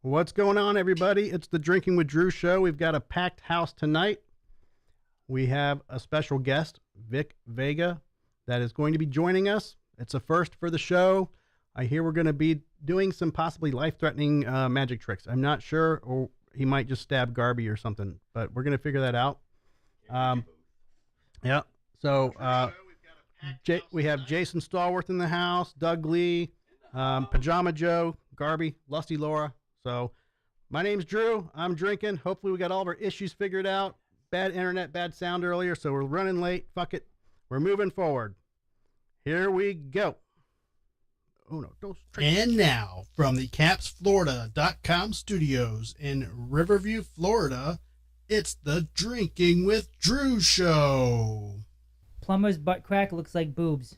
What's going on, everybody? It's the Drinking with Drew show. We've got a packed house tonight. We have a special guest, Vic Vega, that is going to be joining us. It's a first for the show. I hear we're going to be doing some possibly life-threatening magic tricks. I'm not sure, or he might just stab Garby or something, but we're going to figure that out. Yeah. So we have Jason Stallworth in the house, Doug Lee, Pajama Joe, Garby, Lusty Laura. So my name's Drew. I'm drinking. Hopefully we got all of our issues figured out. Bad internet, bad sound earlier, so we're running late. Fuck it. We're moving forward. Here we go. Oh, no. Don't and now, from the CapsFlorida.com studios in Riverview, Florida, it's the Drinking with Drew show. Plumber's butt crack looks like boobs.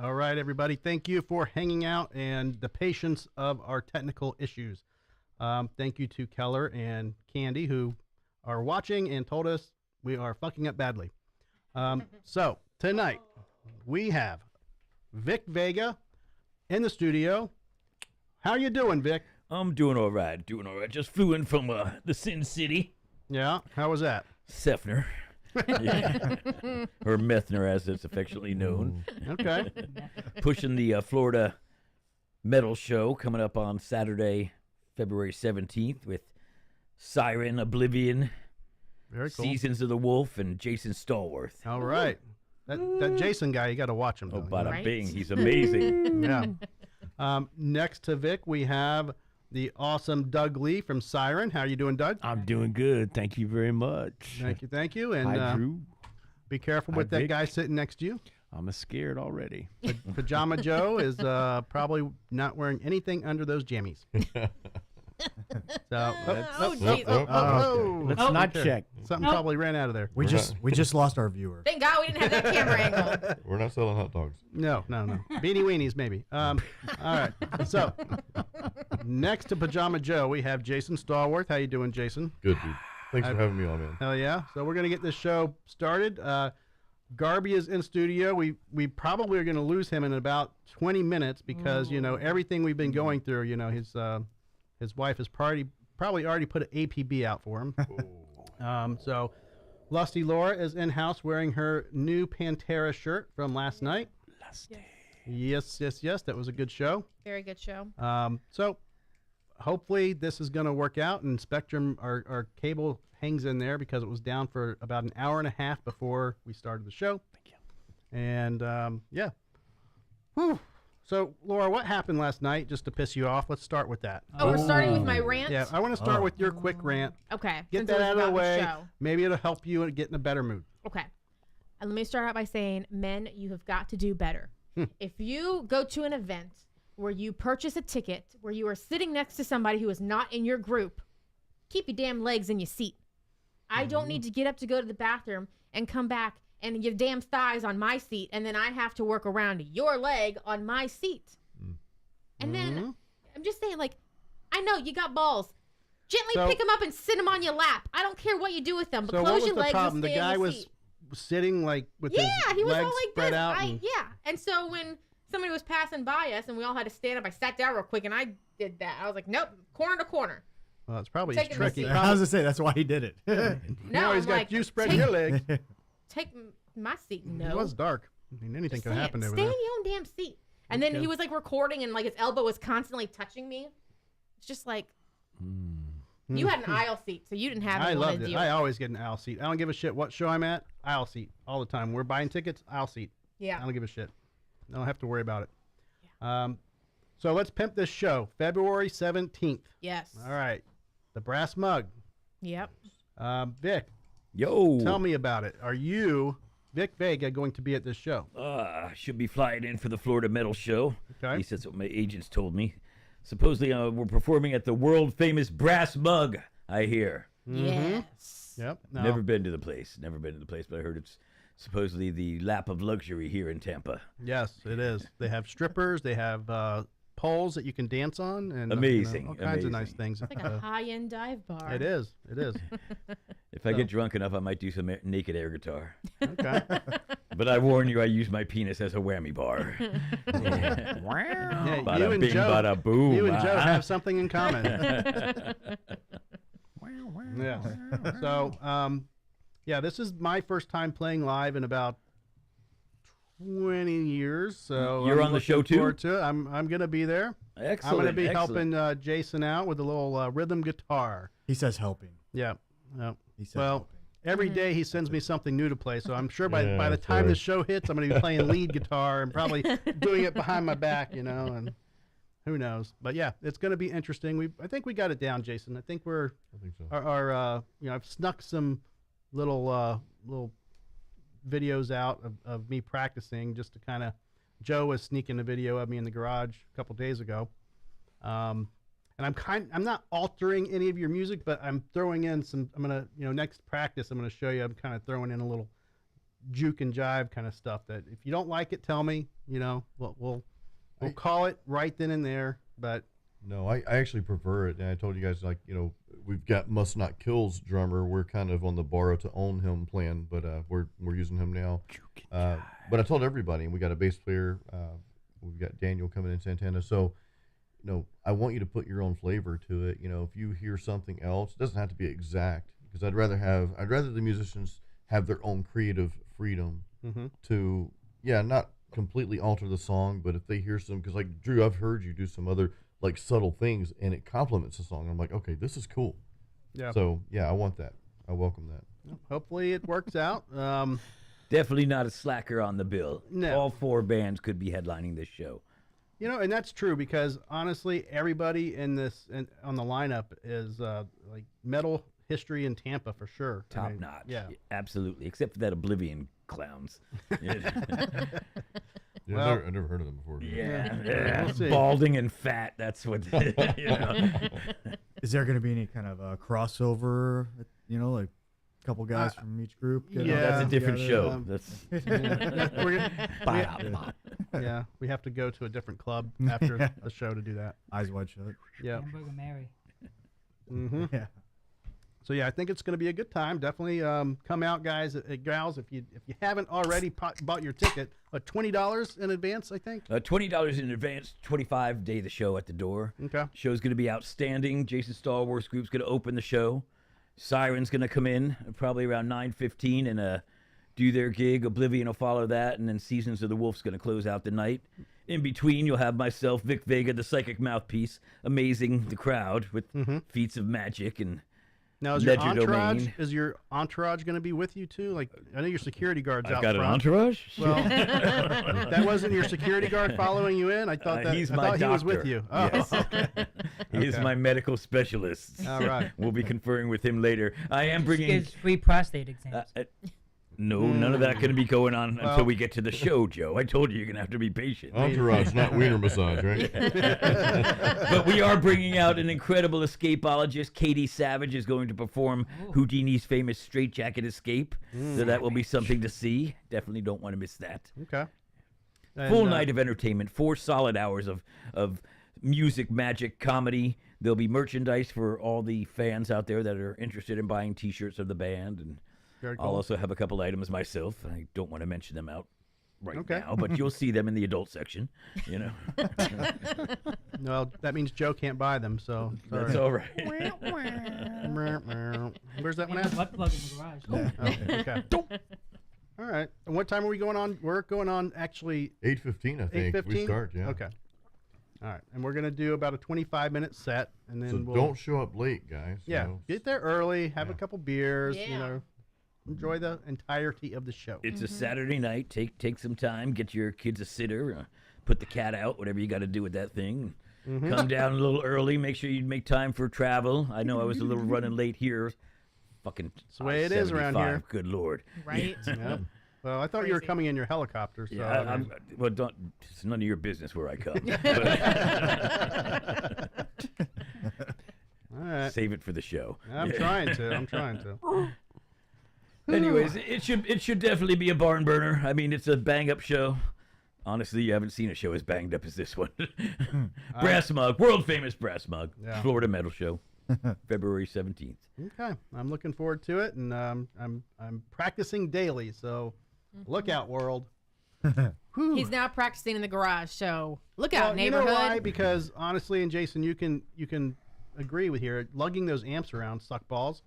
All right, everybody. Thank you for hanging out and the patience of our technical issues. Thank you to Keller and Candy who are watching and told us we are fucking up badly. So tonight we have Vic Vega in the studio. How you doing, Vic? I'm doing all right. Just flew in from the Sin City. Yeah. How was that? Sefner. Yeah. Or Methner, as it's affectionately known. Okay. Pushing the Florida Metal Show coming up on Saturday, February 17th with Siren, Oblivion, Very cool. Seasons of the Wolf, and Jason Stallworth. All right. That Jason guy, you got to watch him. Oh, Though, bada Right? bing. He's amazing. Yeah. Next to Vic, we have the awesome Doug Lee from Siren. How are you doing, Doug? I'm doing good. Thank you very much. Thank you. And Hi, Drew. be careful Hi, with that Vic. guy sitting next to you. I'm scared already. Pajama Joe is probably not wearing anything under those jammies. So, Let's not check. Something probably ran out of there. We just lost our viewer. Thank God we didn't have that camera angle. We're not selling hot dogs. No. Beanie weenies, maybe. All right. So, next to Pajama Joe, we have Jason Stallworth. How you doing, Jason? Good, dude. Thanks for having me on, man. Hell yeah. So we're going to get this show started. Garby is in studio. We probably are going to lose him in about 20 minutes because, everything we've been going through, his wife has probably already put an APB out for him. So Lusty Laura is in-house wearing her new Pantera shirt from last night. Lusty. Yes. That was a good show. Very good show. So hopefully this is going to work out, and Spectrum, our cable hangs in there because it was down for about an hour and a half before we started the show. Thank you. And, yeah. Whew. So, Laura, what happened last night, just to piss you off? Let's start with that. Oh, we're starting with my rant? Yeah, I want to start with your quick rant. Okay. Get since that it was out of the about way. show. Maybe it'll help you get in a better mood. Okay. And let me start out by saying, men, you have got to do better. If you go to an event where you purchase a ticket, where you are sitting next to somebody who is not in your group, keep your damn legs in your seat. I don't need to get up to go to the bathroom and come back and your damn thighs on my seat, and then I have to work around your leg on my seat. And then I'm just saying, I know you got balls. Gently pick them up and sit them on your lap. I don't care what you do with them, but So close what was your the legs problem? and The stay in guy your was seat. sitting with his He was legs all like spread this. out. And, And so when somebody was passing by us and we all had to stand up, I sat down real quick and I did that. I was like, nope, corner to corner. well, it's probably his Taking trick. the He seat. I was probably, gonna say that's why he did it. No, he's I'm got like, you spread take- your legs. Take my seat. No. It was dark. I mean, anything Just could saying, happen over stay there. in your own damn seat. And then Okay. he was recording and his elbow was constantly touching me. It's just you had an aisle seat, so you didn't have I anyone loved to it. deal I with. always get an aisle seat. I don't give a shit what show I'm at. Aisle seat all the time. We're buying tickets. Aisle seat. Yeah. I don't give a shit. I don't have to worry about it. So let's pimp this show. February 17th. Yes. All right. The Brass Mug. Yep. Vic, Yo. tell me about it. Are you, Vic Vega, going to be at this show? Should be flying in for the Florida Metal Show. Okay. At least that's what my agents told me. Supposedly we're performing at the world-famous Brass Mug, I hear. Yes. Yep. Never been to the place. Never been to the place, but I heard it's supposedly the lap of luxury here in Tampa. Yes, it is. They have strippers. They have poles that you can dance on, and Amazing, all kinds of nice amazing. things. It's like a high-end dive bar. It is. It is. If I get drunk enough, I might do some naked air guitar. Okay. But I warn you, I use my penis as a whammy bar. Yeah, Bada you and bing, Joe, bada boom. you and Joe have something in common. Yeah. So, yeah, this is my first time playing live in about 20 years. So You're I'm on the show, looking too? forward to it. I'm going to be there. Excellent. I'm going to be excellent. helping Jason out with a little rhythm guitar. He says helping. Yeah. Yeah. He says Well, helping. every day he sends me something new to play, so I'm sure by the that's time the right. show hits, I'm going to be playing lead guitar and probably doing it behind my back, and who knows. But yeah, it's going to be interesting. I think we got it down, Jason. I think I think so. I've snuck some little videos out of me practicing just to kind of. Joe was sneaking a video of me in the garage a couple days ago. And I'm not altering any of your music, but I'm throwing in some. I'm gonna, next practice, I'm gonna show you. I'm kind of throwing in a little juke and jive kind of stuff. That if you don't like it, tell me. We'll call it right then and there. But No, I actually prefer it. And I told you guys, we've got Must Not Kill's drummer. We're kind of on the borrow to own him plan, but we're using him now. But I told everybody, and we got a bass player. We've got Daniel coming in Santana. So, I want you to put your own flavor to it. If you hear something else, it doesn't have to be exact, because I'd rather the musicians have their own creative freedom to, not completely alter the song, but if they hear some, because like Drew, I've heard you do some other like subtle things, and it complements the song. I'm like, okay, this is cool. yeah, So yeah, I want that. I welcome that. hopefully it works out. Definitely not a slacker on the bill. No. All 4 bands could be headlining this show. And that's true, because honestly, everybody on the lineup is like metal history in Tampa for sure. Top notch. Yeah. Absolutely. Except for that Oblivion clowns. Yeah, Well- I've never heard of them before. Yeah. We'll see. Balding and fat. That's what. Is there going to be any kind of crossover? Like a couple guys from each group? getting yeah. That's a different together? show. That's. Yeah, we have to go to a different club after the show to do that. Eyes wide shut. Yeah. Hamburger Mary. Mm-hmm. Yeah. So yeah, I think it's going to be a good time. Definitely come out, guys, gals. If you haven't already bought your ticket, $20 in advance, I think. $20 in advance, 25 day the show at the door. Okay. Show's going to be outstanding. Jason Stallworth group's going to open the show. Siren's going to come in probably around 9:15 and do their gig. Oblivion will follow that, and then Seasons of the Wolf's going to close out the night. In between, you'll have myself, Vic Vega, the psychic mouthpiece, amazing the crowd with feats of magic and Now, is your Legerdemain. entourage going to be with you too? Like, I know your security guard's out I've got an front. entourage. Well, that wasn't your security guard following you in. I thought He's my he was with doctor. you. Oh, Yes. okay. He is my medical specialist. All right. We'll be conferring with him later. I am bringing. Gives free prostate exams. No, none of that going to be going on Well- until we get to the show, Joe. I told you you're going to have to be patient. Entourage, not wiener massage, right? But we are bringing out an incredible escapologist. Katie Savage is going to perform Houdini's famous straitjacket escape. So that will be something to see. Definitely don't want to miss that. Okay. Full And, night of entertainment, 4 solid hours of music, magic, comedy. There'll be merchandise for all the fans out there that are interested in buying T-shirts of the band, and Very I'll cool. also have a couple items myself. I don't want to mention them out right Okay. now, but you'll see them in the adult section. No, that means Joe can't buy them. So That's sorry. all right. Where's that one And a at? butt plug in the garage. Oh, okay. All right. And what time are we going on? We're going on actually 8:15, I think. 8:15. We start, yeah. Okay. All right. And we're gonna do about a 25-minute set, and then So we'll don't show up late, guys. yeah get there early, have a Yeah. couple beers, Yeah. enjoy the entirety of the show. It's a Saturday night. Take some time. Get your kids a sitter. put the cat out, whatever you got to do with that thing. Come down a little early. Make sure you make time for travel. I know I was a little running late here. Fucking It's the way it is around here. I-75, Good Lord. Right? Yeah. Well, I thought you were Crazy. coming in your helicopter. So Yeah, I mean, well, don't. It's none of your business where I come. all right. Save it for the show. I'm trying to. I'm trying to. Anyways, it should definitely be a barn burner. I mean, it's a bang up show. Honestly, you haven't seen a show as banged up as this one. Brass Mug, world famous Brass Mug, Yeah. Florida Metal Show, February 17th. Okay, I'm looking forward to it, and I'm practicing daily. So look out, world. Whew. He's now practicing in the garage, so look out, Well, neighborhood. You know why? Because honestly, and Jason, you can agree with here. Lugging those amps around suck balls.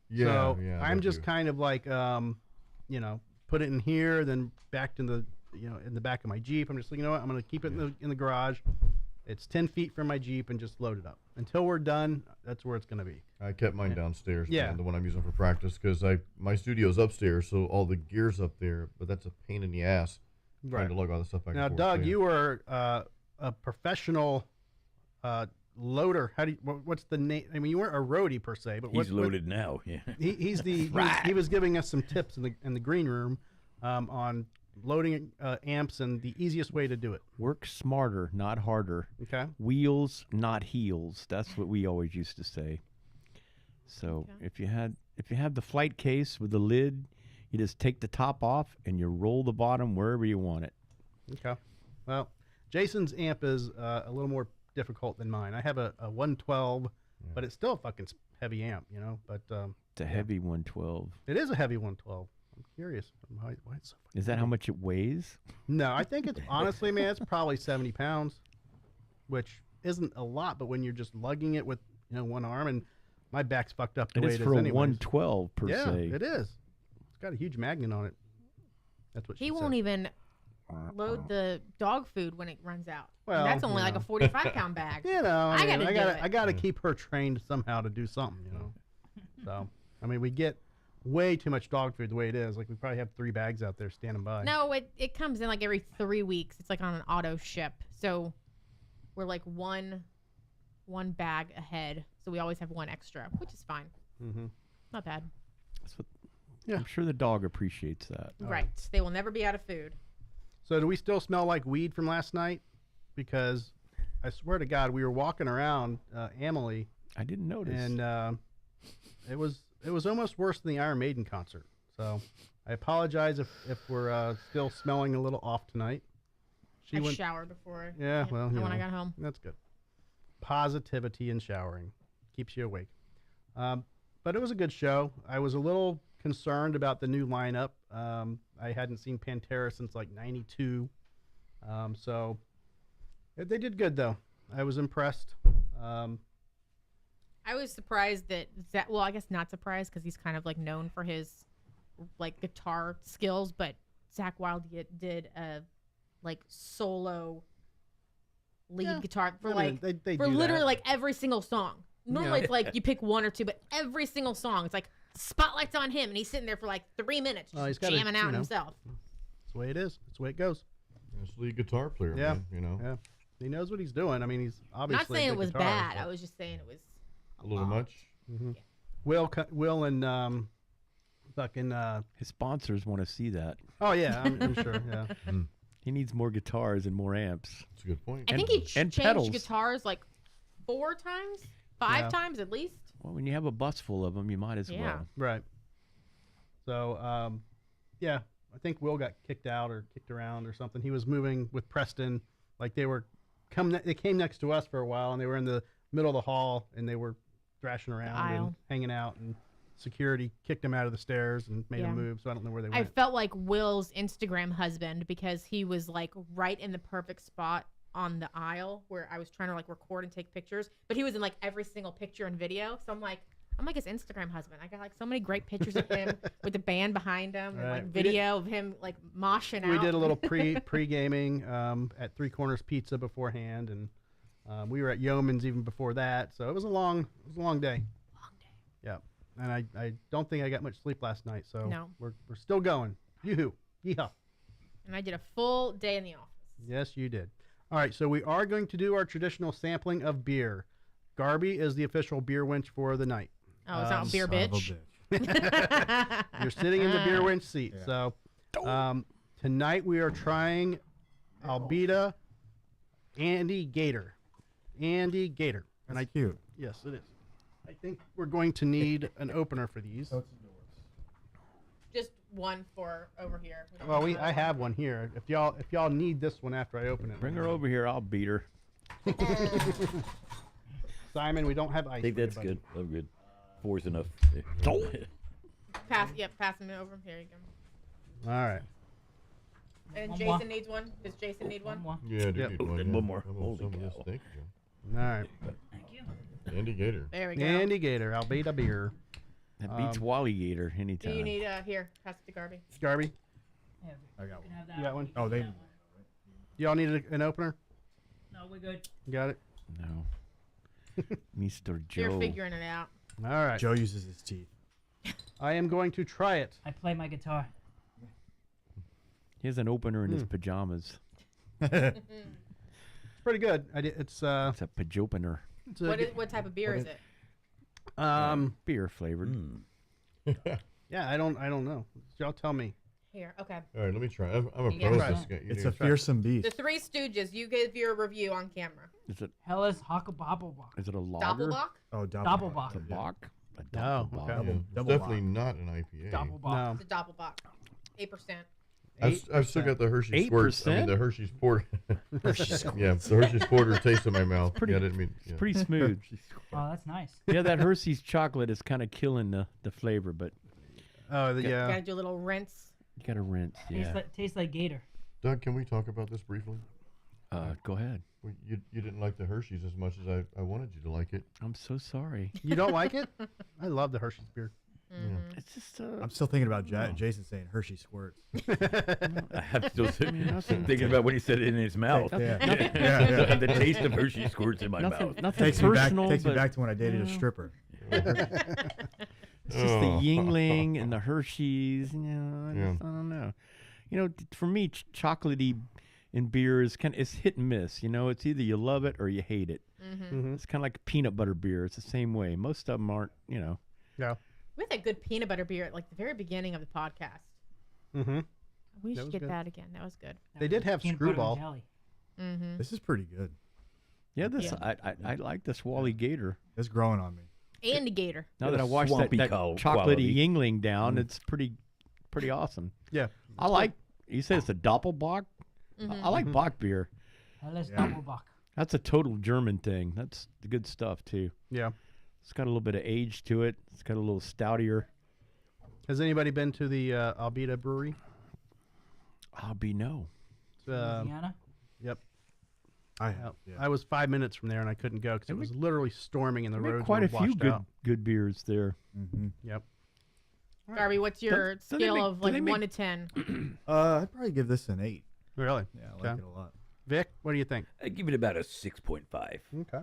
Yeah, So yeah. I'm they just do. kind of like, put it in here, then back to the, in the back of my Jeep. I'm just like, you know what? I'm gonna keep it in the garage. It's 10 feet from my Jeep, and just load it up until we're done. That's where it's gonna be. I kept mine downstairs. Yeah. Man, the one I'm using for practice, because my studio's upstairs, so all the gear's up there. But that's a pain in the ass trying to lug all the stuff back. Now, and forth. Doug, Yeah. you were a professional loader. How do you, what's the name? I mean, you weren't a roadie per se, but He's loaded now. Yeah. He's the he was giving us some tips in the green room on loading amps and the easiest way to do it. Work smarter, not harder. Okay. Wheels, not heels. That's what we always used to say. So Okay. if you have the flight case with the lid, you just take the top off and you roll the bottom wherever you want it. Okay. Well, Jason's amp is a little more difficult than mine. I have a 112, but it's still a fucking heavy amp, you know. But It's a heavy 112. it is a heavy 112. I'm curious why it's so. Is that how much it weighs? No, I think it's honestly, man, it's probably 70 pounds, which isn't a lot. But when you're just lugging it with one arm, and my back's fucked up the It way is it is for a anyways. 112 per Yeah, se. it is. It's got a huge magnet on it. That's what He she won't said. even load the dog food when it runs out. And Well, that's only you like know. a 45-pound bag. You know, I gotta do it. I gotta keep her trained somehow to do something. So, I mean, we get way too much dog food the way it is. Like we probably have 3 bags out there standing by. No, it comes in like every 3 weeks. It's like on an auto ship. So we're like one bag ahead. So we always have one extra, which is fine. Mm-hmm. Not bad. That's what, Yeah. I'm sure the dog appreciates that. Right. They will never be out of food. So do we still smell like weed from last night? Because I swear to God, we were walking around Amelie, I didn't notice. and it was almost worse than the Iron Maiden concert. So I apologize if we're still smelling a little off tonight. I showered before. Yeah, well, you when I know, got home. That's good. Positivity in showering keeps you awake. But it was a good show. I was a little concerned about the new lineup. I hadn't seen Pantera since like '92. So they did good though. I was impressed. I was surprised that well, I guess not surprised because he's kind of like known for his like guitar skills, but Zach Wilde did a like solo lead guitar for I mean, like they for do literally that. like every single song. Normally Yeah. it's like you pick one or two, but every single song it's like spotlight's on him and he's sitting there for like 3 minutes Oh, he's just gotta, jamming out you know, himself. That's the way it is. That's the way it goes. He's a lead guitar player, Yeah. man. Yeah. He knows what he's doing. I mean, he's I'm obviously not saying a it was guitarist, bad. but- I was just saying it was A little much. Will and fucking His sponsors want to see that. oh yeah, I'm sure. Yeah. He needs more guitars and more amps. That's a good point. I think he and changed pedals. guitars like 4 times, 5 times at least. Well, when you have a bus full of them, you might as Yeah. well. Right. So, yeah, I think Will got kicked out or kicked around or something. He was moving with Preston, like they came next to us for a while, and they were in the middle of the hall, and they were thrashing around and aisle. hanging out, and security kicked him out of the stairs and made Yeah. him move. So I don't know where they I went. felt like Will's Instagram husband because he was like right in the perfect spot on the aisle where I was trying to like record and take pictures, but he was in like every single picture and video. So I'm like his Instagram husband. I got like so many great pictures of him with the band behind him and Right. like We video of him like moshing out. We did a little pre gaming at Three Corners Pizza beforehand, and we were at Yeoman's even before that. So it was a long day. Long day. Yeah, and I don't think I got much sleep last night. So No. we're still going. Yoo-hoo. Yeehaw. And I did a full day in the office. Yes, you did. All right, so we are going to do our traditional sampling of beer. Garby is the official beer winch for the night. Oh, it's not beer Son of a bitch. You're sitting in the beer winch seat. Yeah. So tonight we are trying Albita Andy Gator. Andy Gator. That's cute. Yes, it is. I think we're going to need an opener for these. Just one for over here. We don't Well, have I have one here. If y'all need this one after I open it, Bring her over here. I'll beat her. Simon, we don't have ice. I think for you, that's buddy. good. I'm good. 4's enough. pass them over. Here you go. All right. And One Jason more. needs one. Does Jason need one? One. Yeah, I do Yep. need Oh, one. then Yeah. one more. How about Holy some of this? cow. Thank you, All right. Thank you. John. Andy Gator. There we go. Andy Gator, Albita beer. That beats Wally Gator anytime. Do you need here? Pass it to Garby. Garby, Yeah, I got we one. can have that. you got one? Oh, they. Y'all need an opener? No, we're good. You got it? No. Mr. Joe. You're figuring it out. All right. Joe uses his teeth. I am going to try it. I play my guitar. He has an opener in his pajamas. It's pretty good. It's It's a pajopener. it's a, What type of beer is it? Beer flavored. yeah, I don't know. Y'all tell me. Here, okay. All right, let me try. I'm a Yeah. pro Try at this it. guy. You It's need a to try. fearsome beast. The Three Stooges. You give your review on camera. Is it Hellas Hackabobblebach. is it a lager? Doppelbock? Oh, Doppelbock. A bock? A Oh, doppelbock. okay. Yeah, Double it's definitely lock. not an IPA. Doppelbock. No. It's a Doppelbock. 8%. I've still got the Hershey squirts. I mean, 8%? the Hershey's Porter. Yeah, the Hershey's Porter tastes in my mouth. pretty- Yeah, I didn't mean. Yeah. Pretty smooth. Oh, that's nice. Yeah, that Hershey's chocolate is kind of killing the flavor, but Oh, yeah. Gotta do a little rinse. you got to rinse. Yeah. Tastes like Gator. Doug, can we talk about this briefly? Go ahead. Well, you didn't like the Hershey's as much as I wanted you to like it. I'm so sorry. You don't like it? I love the Hershey's beer. It's just I'm still thinking about Jason saying Hershey squirts. I have still nothing- thinking about when he said it in his mouth. Yeah. Yeah. The taste of Hershey squirts in my nothing. mouth. Nothing Takes me back. personal. Takes me but back to when I dated a stripper. It's just the Yingling and the Hershey's. You know, I don't know. You know, for me, chocolatey in beer is it's hit and miss. You know, it's either you love it or you hate it. Mm-hmm. It's kind of like peanut butter beer. It's the same way. Most of them aren't. You know. Yeah. We had that good peanut butter beer at like the very beginning of the podcast. Mm-hmm. We That should was get good. that again. That was good. They did have Peanut butter and Screwball. jelly. Mm-hmm. This is pretty good. Yeah, this I like this Wally Gator. It's growing on me. And Gator. Now Got that a I washed that, swampy chocolatey quality. Yingling down, it's pretty awesome. Yeah. I like. You said it's a Doppelbock. I like Bock beer. Hellas Yeah. Doppelbock. That's a total German thing. That's the good stuff too. Yeah. It's got a little bit of age to it. It's got a little stoutier. Has anybody been to the Albita Brewery? I'll be no. It's, Louisiana. yep. I have. Yeah. I was 5 minutes from there and I couldn't go because it And we- was literally storming and the There are roads quite were a few washed out. good beers there. Mm-hmm. Yep. Garby, what's your Do they scale make- of do they like make- 1 to 10? I'd probably give this an 8. Really? Yeah, I like Okay. it a lot. Vic, what do you think? I give it about a 6.5. Okay.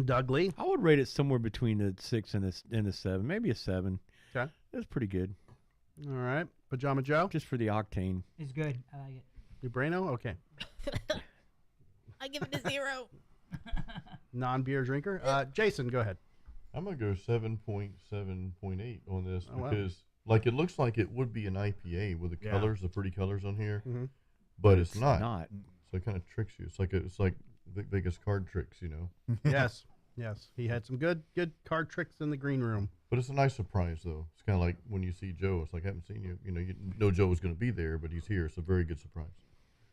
Doug Lee? I would rate it somewhere between a 6 and a 7, maybe a 7. Okay. It's pretty good, All right. Pajama Joe? just for the octane. It's good. I like it. Ubrano? Okay. I give it a 0. Non-beer drinker? Jason, go ahead. I'm gonna go 7.7.8 on this Oh, wow. because, like, it looks like it would be an IPA with the Yeah. colors, the pretty colors on here, Mhm. but it's not. Not. So it kind of tricks you. It's like Vic Vega's card tricks, you know. Yes. Yes. He had some good card tricks in the green room. But it's a nice surprise, though. It's kind of like when you see Joe. It's like I haven't seen you. You know, you know Joe was going to be there, but he's here. It's a very good surprise.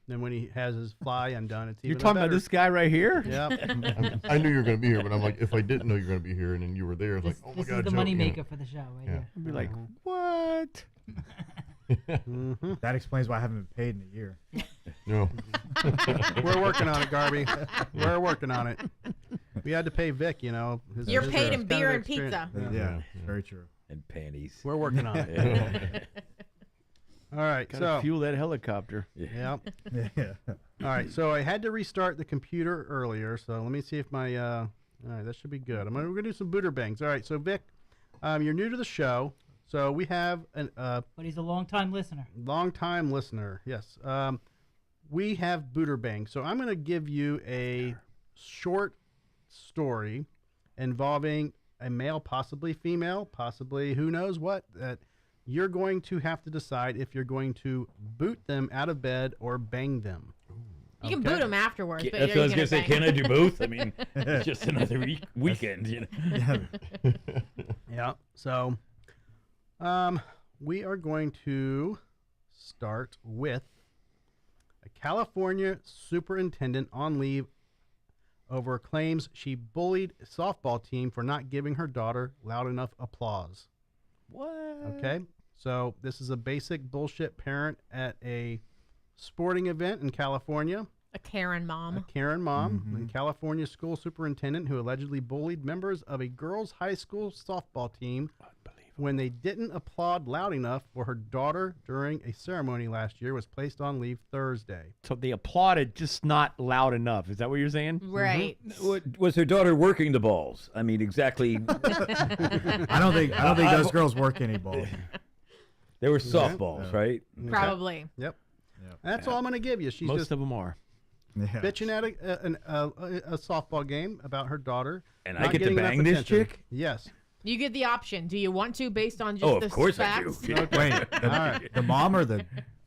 Then when he has his fly undone, it's even You're talking about better. this guy right here? Yep. I knew you were going to be here, but I'm like, if I didn't know you were going to be here and then you were there, it's This, like, oh my this God, is the Joe, money you know. maker for the show right Yeah. here. I'd be like, Mhm. what? Mhm. That explains why I haven't been paid in a year. No. We're working on it, Garby. We're working on it. We had to pay Vic, you know. You're his paid in kind beer of and experience. pizza. Yeah, very true. And panties. We're working on it. Yeah. All right. Gotta So, fuel that helicopter. yeah. Yeah. All right. So I had to restart the computer earlier. So let me see if my. All right. That should be good. We're gonna do some booter bangs. All right. So Vic, you're new to the show. So we have a But he's a long time listener. long-time listener. Yes. we have Booter Bang. So I'm going to give you a short story involving a male, possibly female, possibly who knows what, that you're going to have to decide if you're going to boot them out of bed or bang them. You can boot them afterwards. But That's what I was going to say. Can I do both? I mean, it's just another weekend, you know. Yeah. So we are going to start with a California superintendent on leave over claims she bullied a softball team for not giving her daughter loud enough applause. What? Okay. So this is a basic bullshit parent at a sporting event in California. A Karen mom. A Karen mom, a California school superintendent who allegedly bullied members of a girls' high school softball team when they didn't applaud loud enough for her daughter during a ceremony last year, was placed on leave Thursday. So they applauded, just not loud enough. Is that what you're saying? Right. Was her daughter working the balls? I mean, exactly. I don't think those girls work any ball. They were softballs, right? Probably. Yep. That's all I'm going to give you. She's Most just of them are. Yeah. bitching at a softball game about her daughter. And not I get to getting enough bang this attention. chick? Yes. You get the option. Do you want to based on just Oh, the of course facts? I do. Yeah. Wait, the mom or the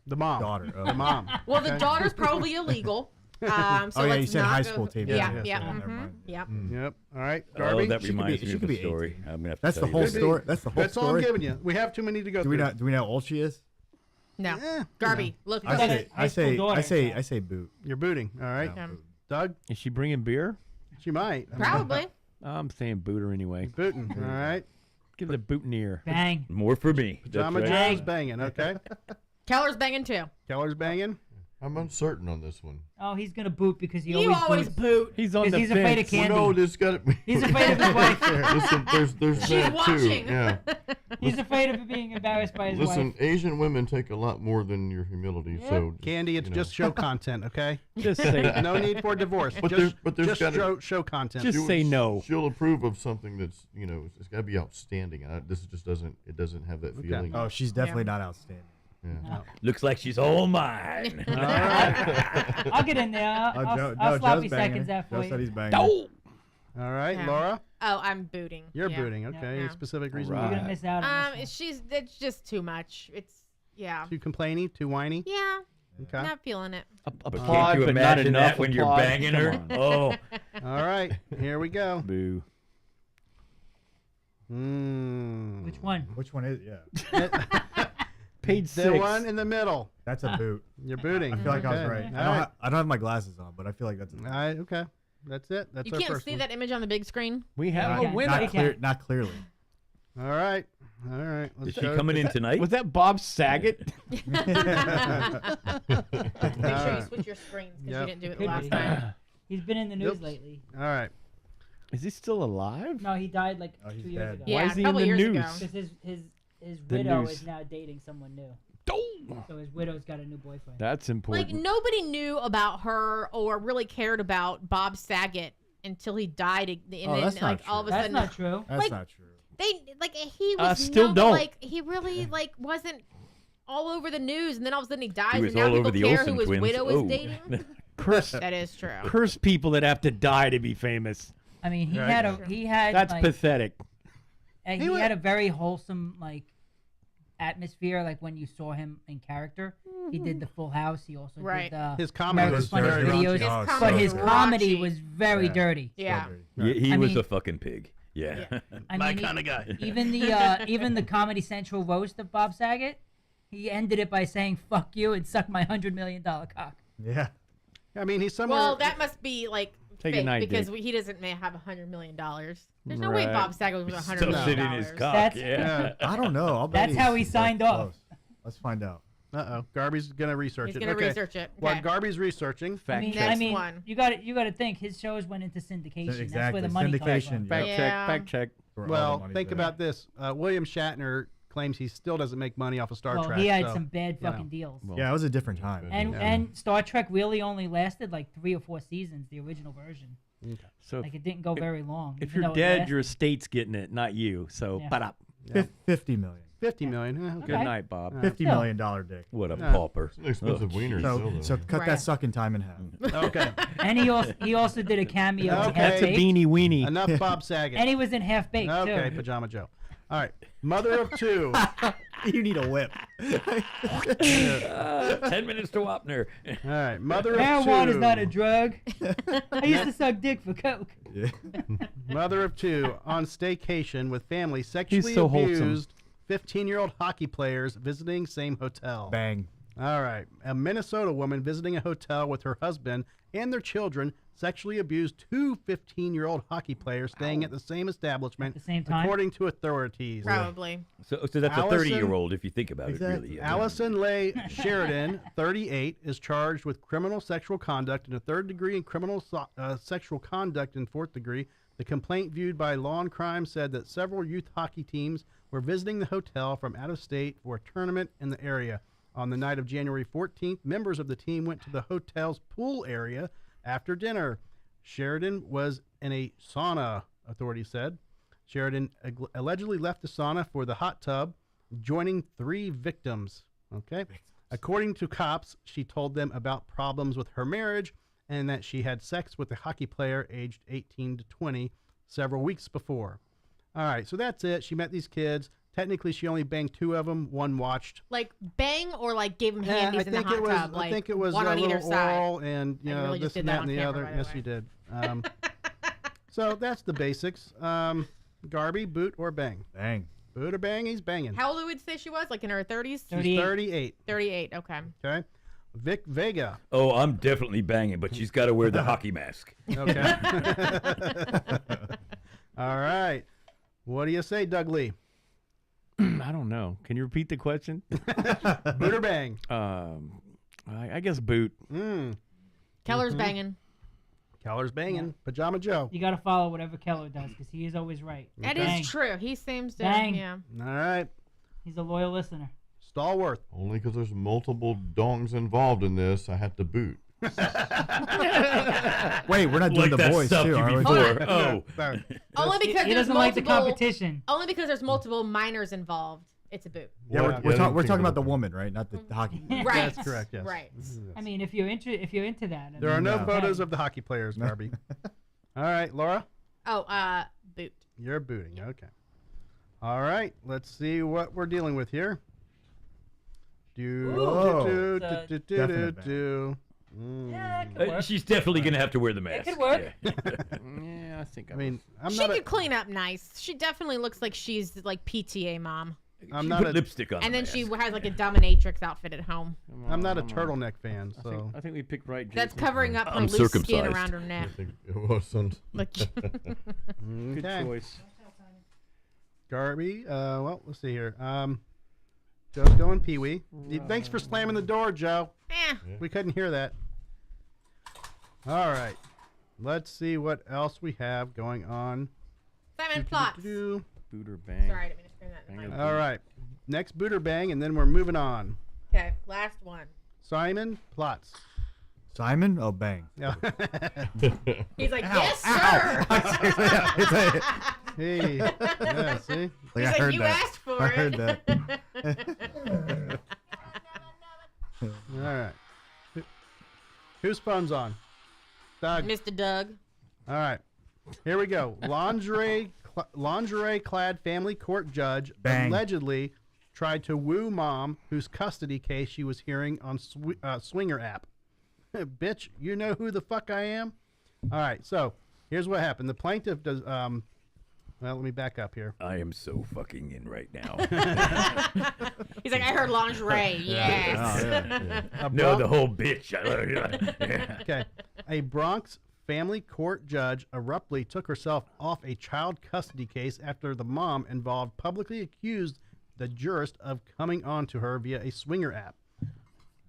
The mom. daughter? Oh. The mom. Well, the daughter's probably illegal. So Oh yeah, let's you said not high go- school team. Yeah, sorry, yeah. never mhm, mind. Yep. Yep. All right. Oh, Garby. that She could reminds be- me she of could a be story. 18. I'm gonna have to That's tell the you whole later. story. That's the whole That's all I'm story. giving you. We have too many to go Do through. we know how old she is? No. Eh, Garby, look. I look. say high school daughter, I so- say boot. You're booting. All right. Yeah, Yeah. boot. Doug, Is she bringing beer? she might. Probably. I'm saying booter anyway. Booting. All right. Give the boutonniere. Bang. More for me. That's Pajama right. Joe's banging. Okay. Keller's banging too. Keller's banging. I'm uncertain on this one. Oh, he's gonna boot because he You always boots. boot. He's on 'Cause the he's afraid of fence. candy. Well, no, there's got to. He's afraid of his wife. Listen, there's She's that watching. too. Yeah. He's afraid of being embarrassed by his Listen, wife. Asian women take a lot more than your humility. So Candy, it's you know. just show content. Okay. Just say No need for divorce. But there's just gotta- show content. Just say no. She'll approve of something that's it's got to be outstanding. This just doesn't have that Okay. feeling. Oh, she's definitely not outstanding. Yeah. Looks like she's all mine. All right. I'll get in there. I'll sloppy seconds that for Joe said you. he's banging. Oh! All right, Yeah. Laura. Oh, I'm booting. You're Yeah. booting. Okay. Yeah. Specific reason. All You're why. gonna miss out on this It's just too much. It's Too complainy. Too whiny. yeah. Okay. Not feeling it. But Applaud, can't you but not imagine enough that when you're applaud? banging her? Come on. Oh, All right. Here we go. Boo. one. Which one? Which one is? Yeah, Page The 6. one in the middle. that's a boot. You're booting. I feel like I was Okay. right. All right. I don't have my glasses on, but I feel like that's a boot. All right. Okay. That's it. That's You our can't first see one. that image on the big screen. We have Yeah. a Not winner. clear. Not clearly. All right. All right. is Let's she go. coming in tonight? Was that Bob Saget? Make sure you switch your screens because Yep. you didn't do it the Could last be. time. He's been in the news Oops. lately. All right. Is he still alive? No, he died like Oh, he's 2 years dead. ago. Yeah, Why is he a in couple the years news? ago. Because his The widow news. is now dating someone new. Oh, So his widow's got a new boyfriend. that's important. Like nobody knew about her or really cared about Bob Saget until he died, and Oh, then that's not like all of a That's sudden not true. That's Like- not true. they like he was still known, but, don't. like he really like wasn't all over the news, and then all of a sudden he dies, was and now all over people the care who Olsen his twins. widow Oh. is dating. curse, That is true. curse people that have to die to be famous. I mean, he Right. had That's like, pathetic. and He he wa- had a very wholesome like atmosphere. Like when you saw him in character, he did the Full House. He also Right. did the His comedy America's was Funniest very Videos. raunchy. Oh, comedy but so his good. comedy raunchy. was very Yeah. dirty. Yeah. He I was mean- a fucking pig. Yeah. I My mean, kind of guy. even the Comedy Central roast of Bob Saget, he ended it by saying "fuck you" and suck my $100 million cock. Yeah. I mean, he's somewhere. Well, that must be like Take a fake night, because Dick. he doesn't may have $100 million. There's no way Right. Bob Saget was worth $100 Still million. sitting in his cock. That's- Yeah. Yeah. I don't know. I'll bet That's how he he's, signed like, off. close. Let's find out. Uh-oh. Garby's gonna research He's it. gonna Okay. research it. While Okay. Garby's researching, Fact check. Next one. you got to think his shows went into syndication. That's Exactly. where the money comes Syndication. from. Fact Yeah. check. Fact check. Where all the well, money's think there. about this. William Shatner claims he still doesn't make money off of Star Well, Trek. he had so, some bad you know. fucking deals. Yeah, it was a different time. And Yeah. and Star Trek really only lasted like 3 or 4 seasons, the original version. So Like it didn't go very long. if even you're though it dead, lasted. your estate's getting it, not you. So, Yeah. but up. 50 million. 50 million. Okay. Good night, Bob. $50 million dick. What a Yeah. pauper. It's an expensive wiener So, still, though. so cut Right. that sucking time in half. Okay. And he also did a cameo in Okay. Half That's a Baked. beanie weenie. Enough Bob Saget. And he was in Half Baked Okay, too. Pajama Joe. All right. Mother of two. You need a whip. 10 minutes to Wapner. All right. Mother of Marijuana two. is not a drug. I used to suck dick for coke. Yeah. Mother of two on staycation with family sexually so wholesome. abused 15-year-old hockey players visiting same hotel. Bang. All right. A Minnesota woman visiting a hotel with her husband and their children sexually abused two 15-year-old hockey players staying at the same establishment, At the same time? according to authorities. Probably. So that's Allison- a 30-year-old if you think about Exactly. it, really. Yeah. Allison Leigh Sheridan, 38, is charged with criminal sexual conduct in a third degree and criminal sexual conduct in fourth degree. The complaint viewed by Law and Crime said that several youth hockey teams were visiting the hotel from out of state for a tournament in the area. On the night of January 14th, members of the team went to the hotel's pool area after dinner. Sheridan was in a sauna, authorities said. Sheridan allegedly left the sauna for the hot tub, joining three victims. Okay. According to cops, she told them about problems with her marriage and that she had sex with a hockey player aged 18 to 20 several weeks before. All right, so that's it. She met these kids. Technically, she only banged two of them. One watched. Like bang or like give him handies in the hot tub. Like I think it was one a on either little side. oral and I really this just and did that that and on the camera, other. by the Yes, way. you did. So that's the basics. Garby, boot or bang? Bang. Boot or bang? He's banging. How old would you say she was? Like in her 30s? She's 38. 38. 38. Okay. Okay. Vic Vega. Oh, I'm definitely banging, but she's got to wear the hockey mask. Okay. All right. What do you say, Doug Lee? I don't know. Can you repeat the question? Boot or bang? I guess boot. Keller's banging. Keller's banging. Pajama Joe. You got to follow whatever Keller does because he is always right. That Bang. is true. He seems to. Bang. Yeah. All right. He's a loyal listener. Stallworth. Only because there's multiple dongs involved in this, I have to boot. Wait, we're not doing the boys too, are we? before. Oh, Sorry. Only because He there's doesn't like the multiple. competition. Only because there's multiple minors involved. It's a boot. Yeah, Well, we're, I we're, didn't we're think talking about of the it. woman, right? Not the hockey. Right. That's correct, yes. Right. I mean, if you're into that. There are no No. photos of the hockey players, Garby. All right, Laura. Oh, boot. You're booting. Okay. All right. Let's see what we're dealing with here. Whoa. Definite do. Yeah, it could work. she's definitely going to have to wear the mask. could work. Yeah. Yeah, I think I mean, I'm She not could a, clean up nice. She definitely looks like she's like PTA mom. I'm She not put a, lipstick on And the then she mask. has like a dominatrix outfit at home. I'm not a turtleneck fan, I so think, I think we picked right. That's Jason. covering up her I'm loose skin circumcised. around her I neck. think it wasn't. Like, Good okay. choice. Garby. Well, let's see here. Joe's going Pee Wee. Thanks for slamming the door, Joe. eh. We couldn't hear that. All right. Let's see what else we have going on. Simon Plots. Do-do-do-do. Boot or bang. Sorry, I didn't mean to scream that. in the Bang mic. or All right. Next booter bang, and then we're moving on. Okay, last one. Simon Plotz. Simon? Oh, bang. Yeah. He's like, yes, sir. Hey. Yeah, see? Like, He's I like, heard you that. asked for I it. heard that. All right. Whose phone's on? Doug. Mr. Doug. All right. Here we go. Lingerie-clad family court judge Bang. allegedly tried to woo mom whose custody case she was hearing on Swinger app. Bitch, you know who the fuck I am? All right. So here's what happened. The plaintiff does. Well, let me back up here. I am so fucking in right now. He's like, I heard lingerie. Yes. Oh, yeah. A No, Bronx- the whole bitch. Okay. A Bronx family court judge abruptly took herself off a child custody case after the mom involved publicly accused the jurist of coming on to her via a Swinger app.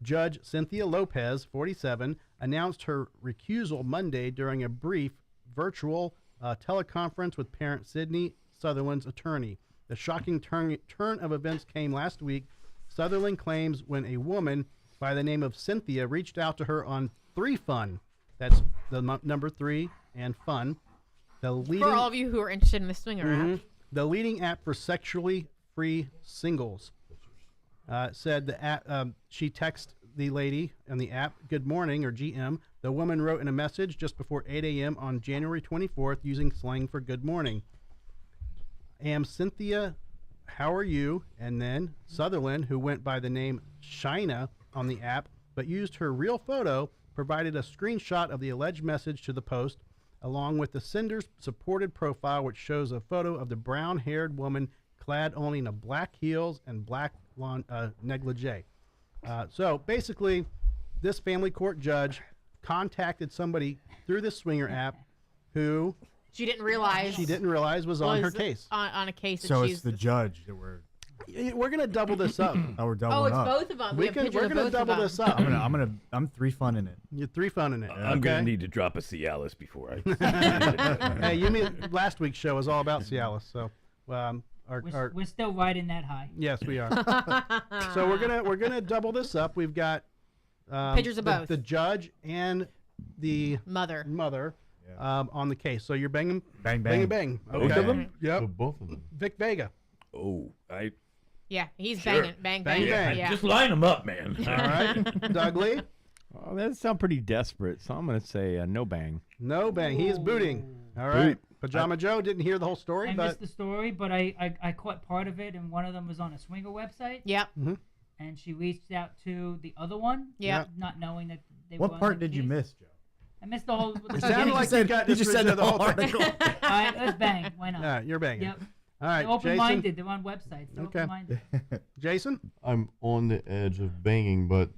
Judge Cynthia Lopez, 47, announced her recusal Monday during a brief virtual teleconference with parent Sydney Sutherland's attorney. The shocking turn of events came last week. Sutherland claims when a woman by the name of Cynthia reached out to her on 3Fun, that's the number 3 and fun, the leading For all of you who are interested in the Swinger app. the leading app for sexually free singles. Said the app, she texted the lady on the app, "Good morning," or GM. The woman wrote in a message just before 8 a.m. on January 24th using slang for good morning. Am Cynthia, how are you? And then Sutherland, who went by the name Shina on the app but used her real photo, provided a screenshot of the alleged message to the post, along with the sender's supported profile, which shows a photo of the brown-haired woman clad only in a black heels and black negligee. So basically, this family court judge contacted somebody through the Swinger app who She didn't realize was on her case. On a case that So she's it's the judge that we're We're gonna double this up. we're Oh, doubling it's up. both of them. We have pictures We're of gonna both double of them. this up. I'm 3 funning it. You're 3 funning it. I'm gonna okay? need to drop a Cialis before I. Hey, you mean last week's show was all about Cialis, so We're still riding that high. yes, we are. So we're gonna double this up. We've got Pictures of both. the judge and the Mother. on the case. So you're banging, Bang, bang, bang. bang. Both Okay. of them? Yep. So both of them. Vic Vega. Oh, Yeah, he's Sure. banging. Bang, Bang, bang. bang. Yeah. just line them up, man. All right. Doug Lee. Oh, that sounds pretty desperate. So I'm gonna say no bang. No bang. He is booting. All right. Pajama Joe didn't hear the whole story, I but missed the story, but I caught part of it, and one of them was on a swinger website, Yep. and she reached out to the other one, Yep. not knowing that they were What on part the did you case. miss, Joe? I missed the whole. it sounded like you got you just said the whole thing. article. All right, let's bang. Why not? All right, you're banging. Yep. All right, They're open-minded. They're on websites. They're Okay. open-minded. Jason. I'm on the edge of banging, but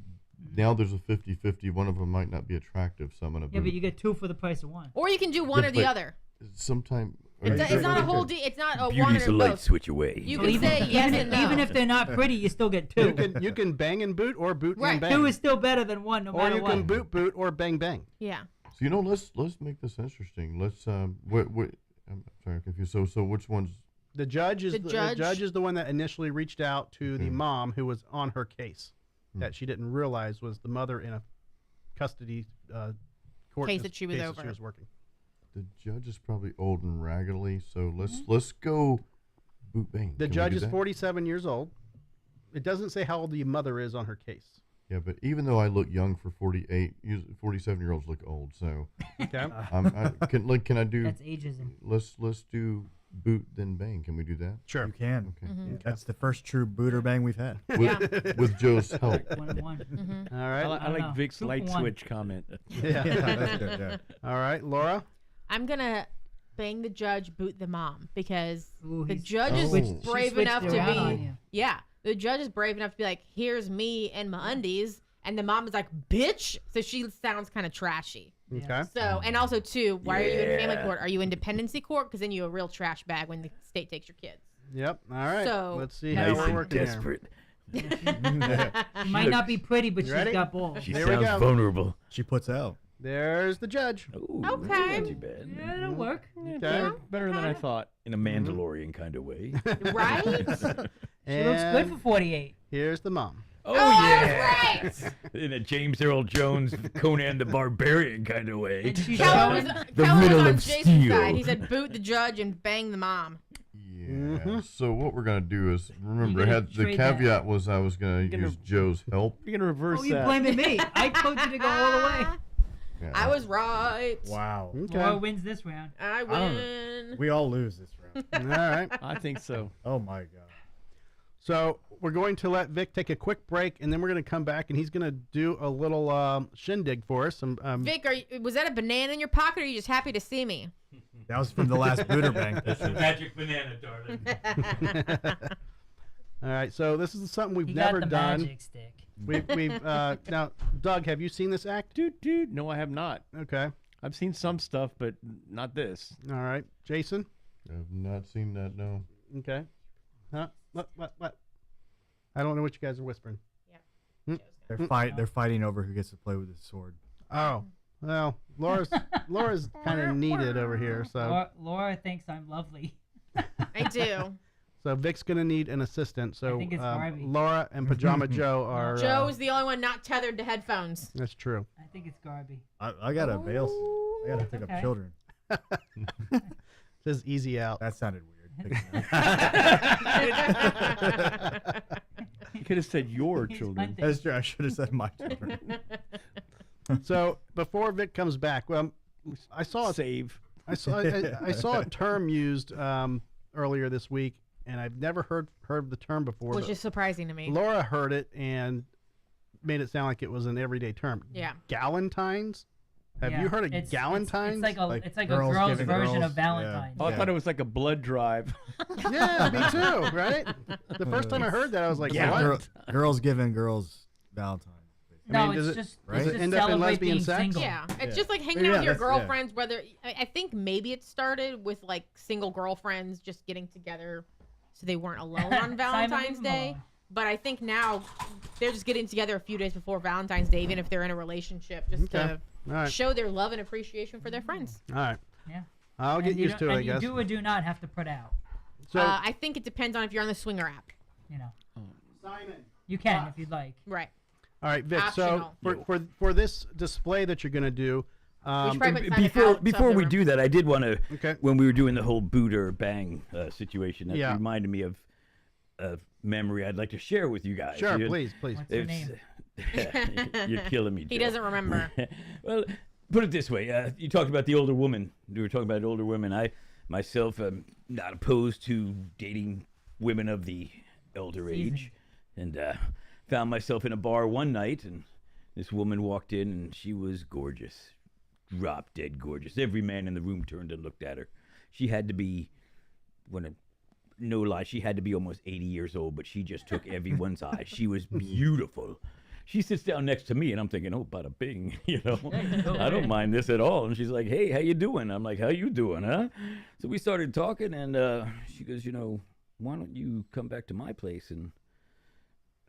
now there's a 50-50. One of them might not be attractive, so I'm gonna. Yeah, boot but you get 2 for the price of 1. Or you can do one Yeah, or the but- other. Sometime. It's not a whole. It's not a one Beauty's or a light both. switch away. You So can say yes and no. even if they're not pretty, you still get 2. You can bang and boot, or boot Right. and bang. 2 is still better than 1, no or matter you what. can boot, or bang bang. Yeah. So let's make this interesting. Let's what I'm sorry, I'm confused. So which one's The judge is The the judge- judge is the one that initially reached out to the mom who was on her case that she didn't realize was the mother in a custody court Case that she was case over. she was working. the judge is probably old and raggedy? So let's go boot bang. The Can we judge do is that? 47 years old. It doesn't say how old the mother is on her case. Yeah, but even though I look young for 47-year-olds look old. So Okay. can I do? That's ageism. Let's do boot then bang. Can we do that? Sure. You can. Okay. That's the first true booter bang we've had. With Joe's help. 1 and 1. All right. I I don't know. like Vic's 2 for light 1. switch comment. Yeah. That's good. Yeah. All right, Laura. I'm gonna bang the judge, boot the mom, because Ooh, the he's- judge Oh. is Switched- she brave switched enough it to around on be. you. Yeah, the judge is brave enough to be like, "Here's me and my undies," and the mom is like, "Bitch," so she sounds kind of trashy. Okay. So, and also too, why are you in family Yeah. court? Are you in dependency court? Because then you're a real trash bag when the state takes your kids. Yep. All right. So- Let's see Nice how Nice we're and working here. desperate. She might not be pretty, but she's ready? got balls. She There we sounds go. vulnerable. She puts out. There's the judge. Ooh, Okay. that's not too bad. Yeah, it'll work. Okay. Better than I thought. In a Mandalorian kind of way. Right? She looks good for 48. Here's the mom. Oh, yeah. yeah. In a James Earl Jones, Conan the Barbarian kind of way. And she's Kelly showing. was, The Kelly was riddle on of Jason's steel. side. He said, "Boot the judge and bang the mom." Yeah. So what we're gonna do is remember gonna had the trade that. caveat was I was gonna gonna- use Joe's help. You're gonna reverse Oh, you're that. blaming me. I told you to go all the way. Yeah. I was right. Wow. Okay. Laura wins this round. I don't win. We all lose this round. All right. I think so. Oh my god. So we're going to let Vic take a quick break, and then we're going to come back, and he's going to do a little shindig for us. Vic, was that a banana in your pocket, or are you just happy to see me? That was from the last booter bang. Magic banana, darling. All right. So this is something we've He never got the done. magic stick. We've now, Doug, have you seen this act? Dude. No, I have not. Okay. I've seen some stuff, but not this. All right. Jason. I've not seen that. No. Okay. Huh? What? I don't know what you guys are whispering. They're fighting over who gets to play with the sword. Oh. Well, Laura's kind of needed over here, so Laura thinks I'm lovely. I do. so Vic's gonna need an assistant. So I think it's Barbie. Laura and Pajama Joe are. Joe's the only one not tethered to headphones. That's true. I think it's Garby. I got a veil. I got to pick okay. up children. Says easy out. That sounded weird. You could have said your He's children. hunting. That's true. I should have said my children. So before Vic comes back, well, I saw Save. I saw a term used earlier this week, and I've never heard the term before. Which but is surprising to me. Laura heard it and made it sound like it was an everyday term. Yeah. Galentines? Have Yeah, you heard of it's- Galentines? It's like a girls girl's giving version girls, of Valentine's. Oh, I Yeah. thought it was like a blood drive. Yeah, me too, right? The first time I heard that, I was like, Yeah. what? Girls giving girls Valentine's. No, mean, does it's it- just does it's it just end up in celebrate lesbian being sex? single. Yeah, it's Yeah. just like hanging Yeah, out with your that's- yeah. girlfriends. Whether I think maybe it started with like single girlfriends just getting together, so they weren't alone on Simon, Valentine's leave him Day. alone. But I think now they're just getting together a few days before Valentine's Day, even if they're in a relationship, just Okay. to All right. show their love and appreciation for their friends. All right. Yeah. I'll get And you used to don't- it, I and guess. you do or do not have to put out. So, I think it depends on if you're on the Swinger app. You know, Simon. you can if you'd like. Right. All right, Vic. So Optional. for this display that you're going to do, We should probably put Simon Before outside before the we room. do that, I did want to. Okay. When we were doing the whole boot or bang situation, that Yeah. reminded me of a memory I'd like to share with you guys. sure, You- please. What's your name? You're killing me. He Joe. doesn't remember. Well, put it this way: you talked about the older woman. You were talking about older women. I myself am not opposed to dating women of the elder age, and found myself in a bar one night, and this woman walked in, and she was gorgeous, drop dead gorgeous. Every man in the room turned and looked at her. She had to be, no lie, she had to be almost 80 years old, but she just took everyone's eye. She was beautiful. She sits down next to me, and I'm thinking, oh, bada bing, you know. I don't mind this at all. And she's like, hey, how you doing? I'm like, how you doing, huh? So we started talking, and she goes, you know, why don't you come back to my place, and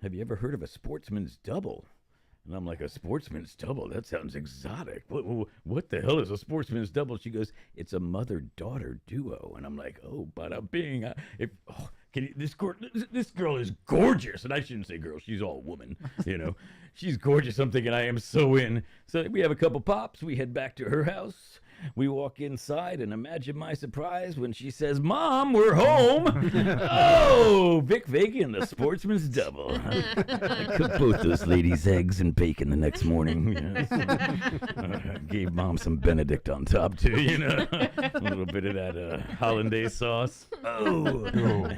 have you ever heard of a sportsman's double? And I'm like, a sportsman's double? That sounds exotic. What the hell is a sportsman's double? She goes, it's a mother-daughter duo. And I'm like, oh, bada bing. This girl is gorgeous. And I shouldn't say girl. She's all woman, you know. She's gorgeous. I'm thinking I am so in. So we have a couple pops. We head back to her house. We walk inside, and imagine my surprise when she says, Mom, we're home. Oh, Vic Vega and the sportsman's double. I cooked both those ladies' eggs and bacon the next morning. Yes. Gave Mom some Benedict on top, too, you know. A little bit of that hollandaise sauce. Oh.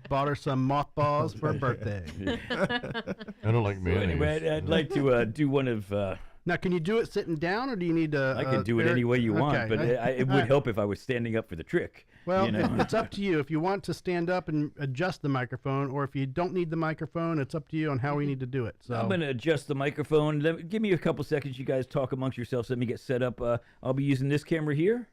Bought her some mothballs for her birthday. I don't like So mayonnaise. anyway, I'd like to do one of... Now, can you do it sitting down, or do you need to? I can do it any way you want, but it would help if I was standing up for the trick. Well, you know? it's up to you. If you want to stand up and adjust the microphone, or if you don't need the microphone, it's up to you on how we need to do it. So I'm going to adjust the microphone. Give me a couple seconds. You guys talk amongst yourselves. Let me get set up. I'll be using this camera here.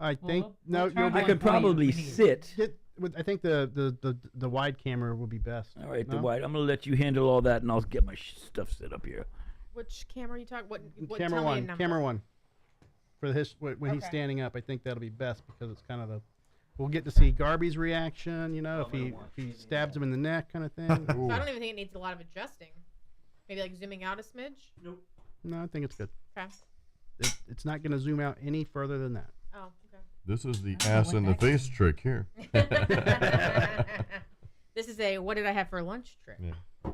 I think we'll turn I one could for you if probably we need it. sit. I think the wide camera would be best. All right, No? the wide. I'm going to let you handle all that, and I'll get my stuff set up here. Which camera are you talking? What Camera tell me a one. number. Camera one. For his when he's Okay. standing up, I think that'll be best because it's kind of the. We'll get to see Garby's reaction. You know, if he stabs him in the neck, kind of thing. So I don't even think it needs a lot of adjusting. Maybe like zooming out a smidge. No, I think it's good. Okay. It's not going to zoom out any further than that. Oh, This is the I don't know ass what in the that face trick here. okay. This is a what did I have for lunch trick. Yeah.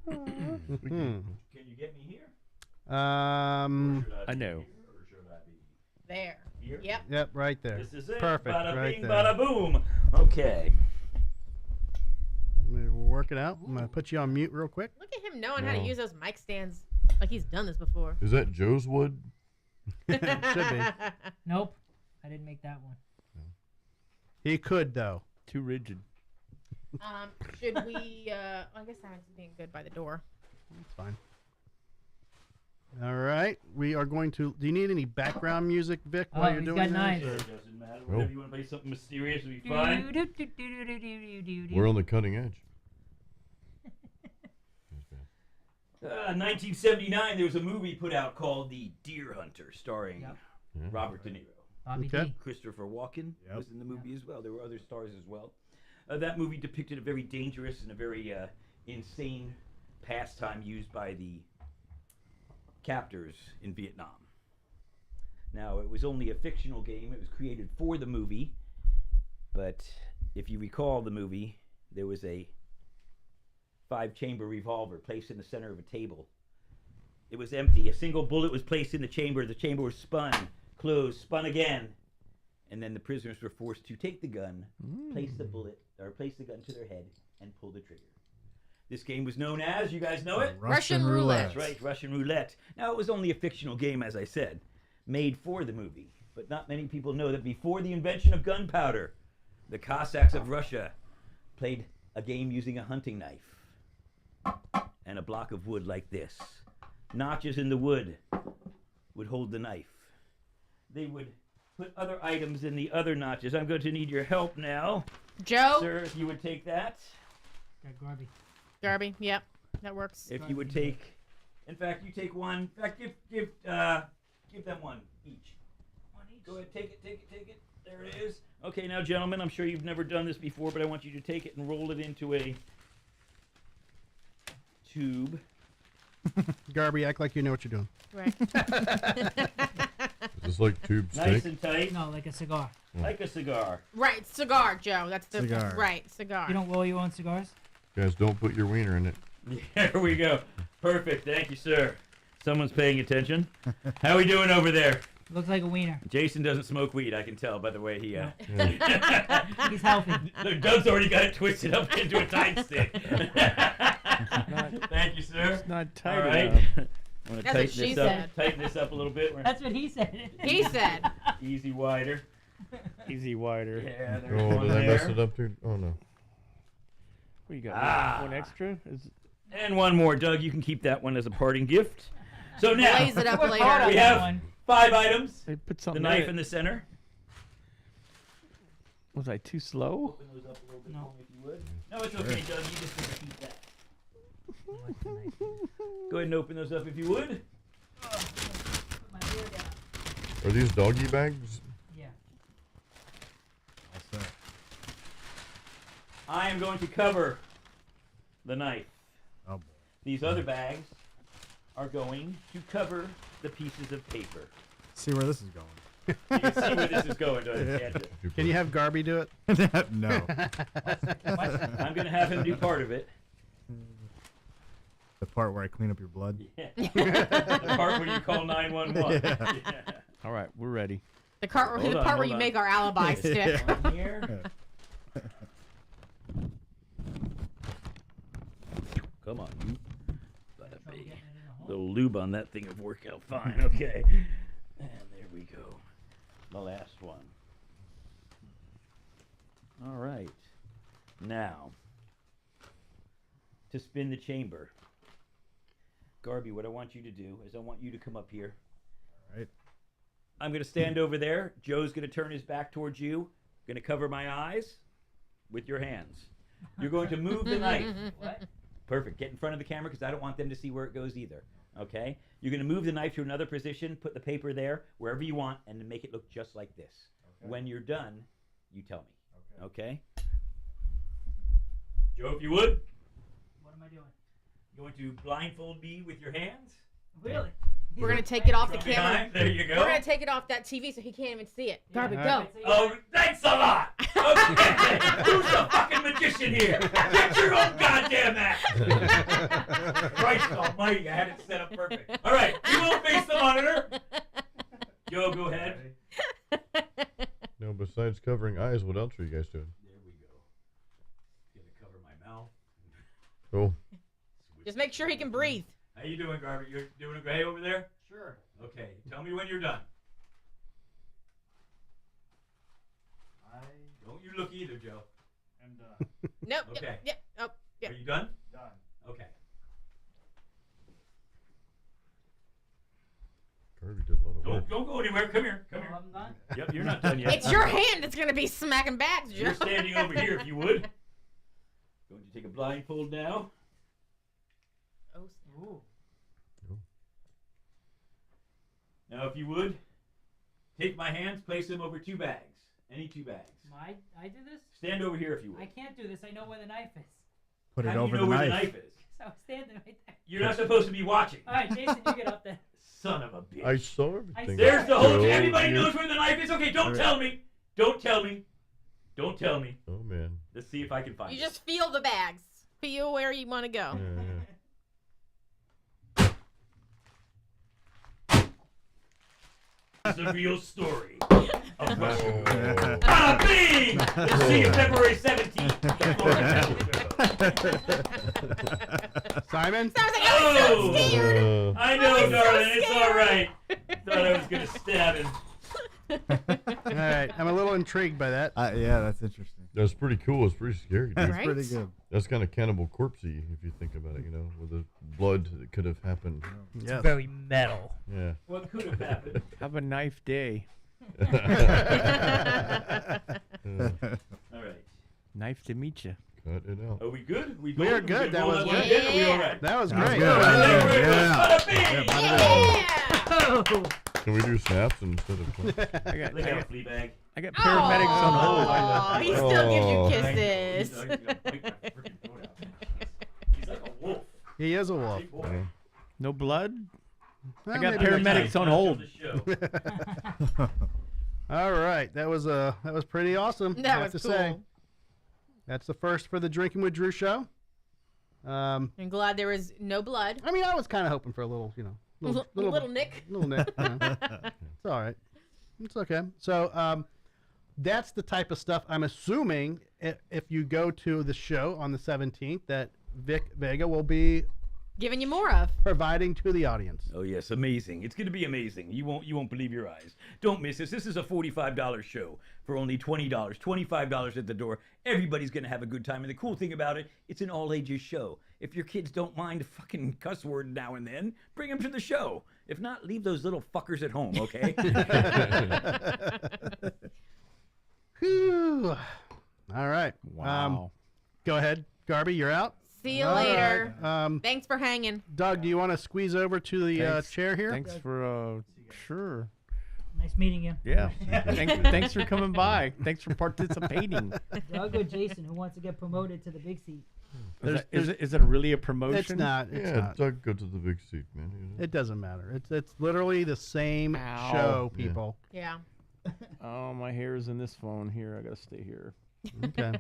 Hmm. Can you get me here? I know. There. Here? Yep. Yep, right there. This is it. Perfect. Bada right bing, there. bada boom. Okay. We'll work it out. I'm going to put you on mute real quick. Look at him knowing how to Wow. use those mic stands like he's done this before. Is that Joe's wood? Should be. Nope, I didn't make that one. He could though. Too rigid. Should we? I guess Simon's being good by the door. That's fine. All right, we are going to. Do you need any background music, Vic, while you're he's doing got this? knives. or- Doesn't matter. Whatever you want to play something mysterious will be fine. We're on the cutting edge. 1979, there was a movie put out called The Deer Hunter, starring Yep. Robert De Niro. Bobby Okay. D. Christopher Walken Yep. was in the movie as well. There were other stars as well. That movie depicted a very dangerous and a very insane pastime used by the captors in Vietnam. Now, it was only a fictional game. It was created for the movie, But if you recall the movie, there was a 5-chamber revolver placed in the center of a table. It was empty. A single bullet was placed in the chamber. The chamber was spun, closed, spun again. And then the prisoners were forced to take the gun, place the gun to their head, and pull the trigger. This game was known as, you guys know it? Russian roulette. That's right, Russian roulette. Now, it was only a fictional game, as I said, made for the movie. But not many people know that before the invention of gunpowder, the Cossacks of Russia played a game using a hunting knife and a block of wood like this. Notches in the wood would hold the knife. They would put other items in the other notches. I'm going to need your help now. Joe? Sir, if you would take that. Got Garby. Garby, yep. That works. If you would take, in fact, you take one. In fact, give them one each. One each. Go ahead, take it. There it is. Okay, now, gentlemen, I'm sure you've never done this before, but I want you to take it and roll it into a tube. Garby, act like you know what you're doing. Right. Is this like tube steak? Nice and tight. No, like a cigar. Like a cigar. Right, cigar, Joe. That's the Cigar. right cigar. You don't roll your own cigars? Guys, don't put your wiener in it. There we go. Perfect. Thank you, sir. Someone's paying attention. How we doing over there? Looks like a wiener. Jason doesn't smoke weed, I can tell by the way he... He's healthy. Look, Doug's already got it twisted up into a tight stick. Thank you, sir. It's not tight All right. enough. I'm going to That's what tighten she this up. said. Tighten this up a little bit. That's what he said. He said. Easy wider. Easy wider. Yeah, there's Oh, one did I mess there. it up, dude? Oh, no. What you got? Ah. One extra? And one more. Doug, you can keep that one as a parting gift. So now, Blaze it up Work later. hard on we that have one. 5 items. They put The something knife in in it. the center. Was I too slow? Open those up a little bit No. for me if you would. No, it's okay, Doug. You just need to keep that. Go ahead and open those up if you would. Put my beer down. Are these doggy bags? Yeah. All set. I am going to cover the knife. Oh boy. These other bags are going to cover the pieces of paper. See where this is going. You can see where this is going, don't you? Can't you? Can you have Garby do it? No. I'm going to have him do part of it. The part where I clean up your blood. Yeah. The part where you call 911. Yeah. All right, we're ready. The part, Hold the on, part where hold you on. make our alibi stick. One here. Come on, you. Bada bing. Little lube on that thing would work out fine. Okay. And there we go. The last one. All right. Now, to spin the chamber. Garby, what I want you to do is I want you to come up here. All right. I'm going to stand over there. Joe's going to turn his back towards you. Going to cover my eyes with your hands. You're going to move the knife. What? Perfect. Get in front of the camera because I don't want them to see where it goes either. Okay? You're going to move the knife to another position, put the paper there, wherever you want, and then make it look just like this. Okay. When you're done, you tell me. Okay? Joe, if you would. What am I doing? You're going to blindfold me with your hands. Really? We're going to take it off the From camera. behind. There you go. We're going to take it off that TV so he can't even see it. Garby, Yeah. go. Oh, thanks a lot. Okay, who's the fucking magician here? Get your own goddamn act. Christ almighty, I had it set up perfect. All right, you won't face the monitor. Joe, go ahead. No, besides covering eyes, what else are you guys doing? There we go. Gonna cover my mouth. Oh, Just make sure he can breathe. How you doing, Garby? You're doing okay over there? Sure. Okay, tell me when you're done. Don't you look either, Joe. I'm done. Nope. Okay. Yep. Oh, yep. Are you done? Done. Okay. Kirby did a lot of work. Don't go anywhere. Come here. Come here. I'm done. Yep, you're not done yet. It's your hand that's going to be smacking bags, Joe. You're standing over here if you would. Going to take a blindfold now. Oh, Ooh. Now, if you would, take my hands, place them over 2 bags. Any 2 bags. I do this? Stand over here if you would. I can't do this. I know where the knife is. Put it How do over you know the where knife. the knife is? So I'm standing right there. You're not supposed to be watching. All right, Jason, you get up there. Son of a bitch. I saw everything. There's the whole. Joe, Everybody you- knows where the knife is. Okay, don't tell me. Don't tell me. Don't tell me. Oh man. Let's see if I can find You it. just feel the bags. Feel where you want to go. It's a real story of Russian. Bada bing! We'll see you February 17th. Simon? I was like, I was so scared. I know, I was so darling. It's all scared. right. Thought I was gonna stab him. All right. I'm a little intrigued by that. Yeah, that's interesting. That's pretty cool. It's pretty scary, dude. Right? Pretty good. That's kind of Cannibal Corpse-y if you think about it, with the blood that could have happened. Yes. Very metal. Yeah. What could have happened? Have a knife day. All right. Nice to meet you. Cut it out. Are we good? We are good. That was good. good. Are we all right? That was That was great. good. Bada bing! Yeah. Can we do snaps instead of? I got, Look out, Fleabag. I got paramedics on hold. Oh, he still gives you Oh. kisses. He's like a wolf. He is a wolf. Big boy. Yeah. No blood? Well, I got maybe next paramedics time. on hold. All right. That was pretty awesome. I That have was to cool. say. That's the first for the Drinking with Drew show. I'm glad there was no blood. I mean, I was kind of hoping for a little, Little Nick. little nick. It's all right. It's okay. So, that's the type of stuff I'm assuming if you go to the show on the 17th that Vic Vega will be Giving you more of. providing to the audience. Oh yes, amazing! It's gonna be amazing. You won't believe your eyes. Don't miss this. This is a $45 show for only $20. $25 at the door. Everybody's gonna have a good time. And the cool thing about it, it's an all ages show. If your kids don't mind a fucking cuss word now and then, bring them to the show. If not, leave those little fuckers at home. Okay. Whew. All right. Wow. Go ahead, Garby. You're out. See you All later. right. Thanks for hanging. Doug, do you want to squeeze over to the Thanks. chair here? Thanks for, sure. Nice meeting you. Yeah. Thanks for coming by. Thanks for participating. Doug or Jason, who wants to get promoted to the big seat? Is it really a promotion? It's not. It's Yeah, not. Doug, go to the big seat, man. It doesn't matter. It's literally the same Ow. show, Yeah. people. Yeah. Oh, my hair is in this phone here. I gotta stay here. Okay.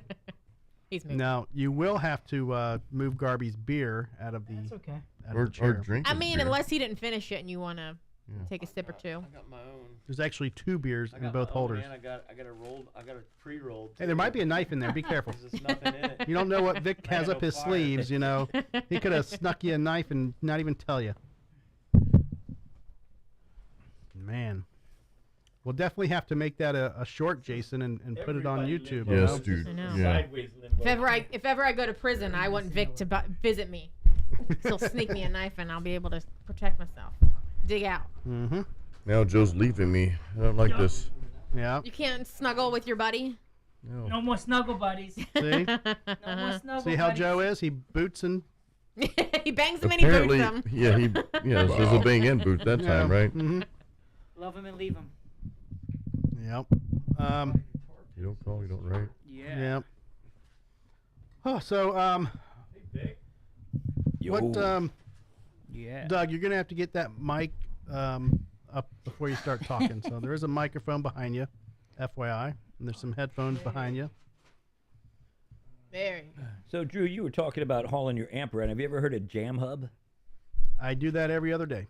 He's moving. Now you will have to move Garby's beer out of the That's okay. out of Or the chair. drink. I his mean, beer. unless he didn't finish it and you want to take a sip or two. I got my own. There's actually 2 beers in both holders. I got a pre-rolled. Hey, there might be a knife in there. Be careful. There's nothing in it. You don't know what Vic I has got up no his fire. sleeves. He could have snuck you a knife and not even tell you. Man, we'll definitely have to make that a short, Jason, and put it on Everybody YouTube. limbo. you Yes, know? dude. I know. Yeah. Sideways limbo. If ever I go to prison, I want Vic to visit me. He'll sneak me a knife and I'll be able to protect myself. Dig out. Mm-hmm. Now Joe's leaving me. I don't like this. Yeah. You can't snuggle with your buddy. No. No more snuggle buddies. See? No more snuggle See how buddies. Joe is? He boots and. He bangs them and he boots Apparently, them. yeah, there's a bang in boot that time, right? Mm-hmm. Love him and leave him. Yep. You don't call, you don't write. Yeah. Yep. Oh, so Yo. what? Yeah. Doug, you're gonna have to get that mic up before you start talking. So there is a microphone behind you, FYI, and there's some headphones behind you. There you go. So Drew, you were talking about hauling your amp around. Have you ever heard of Jam Hub? I do that every other day.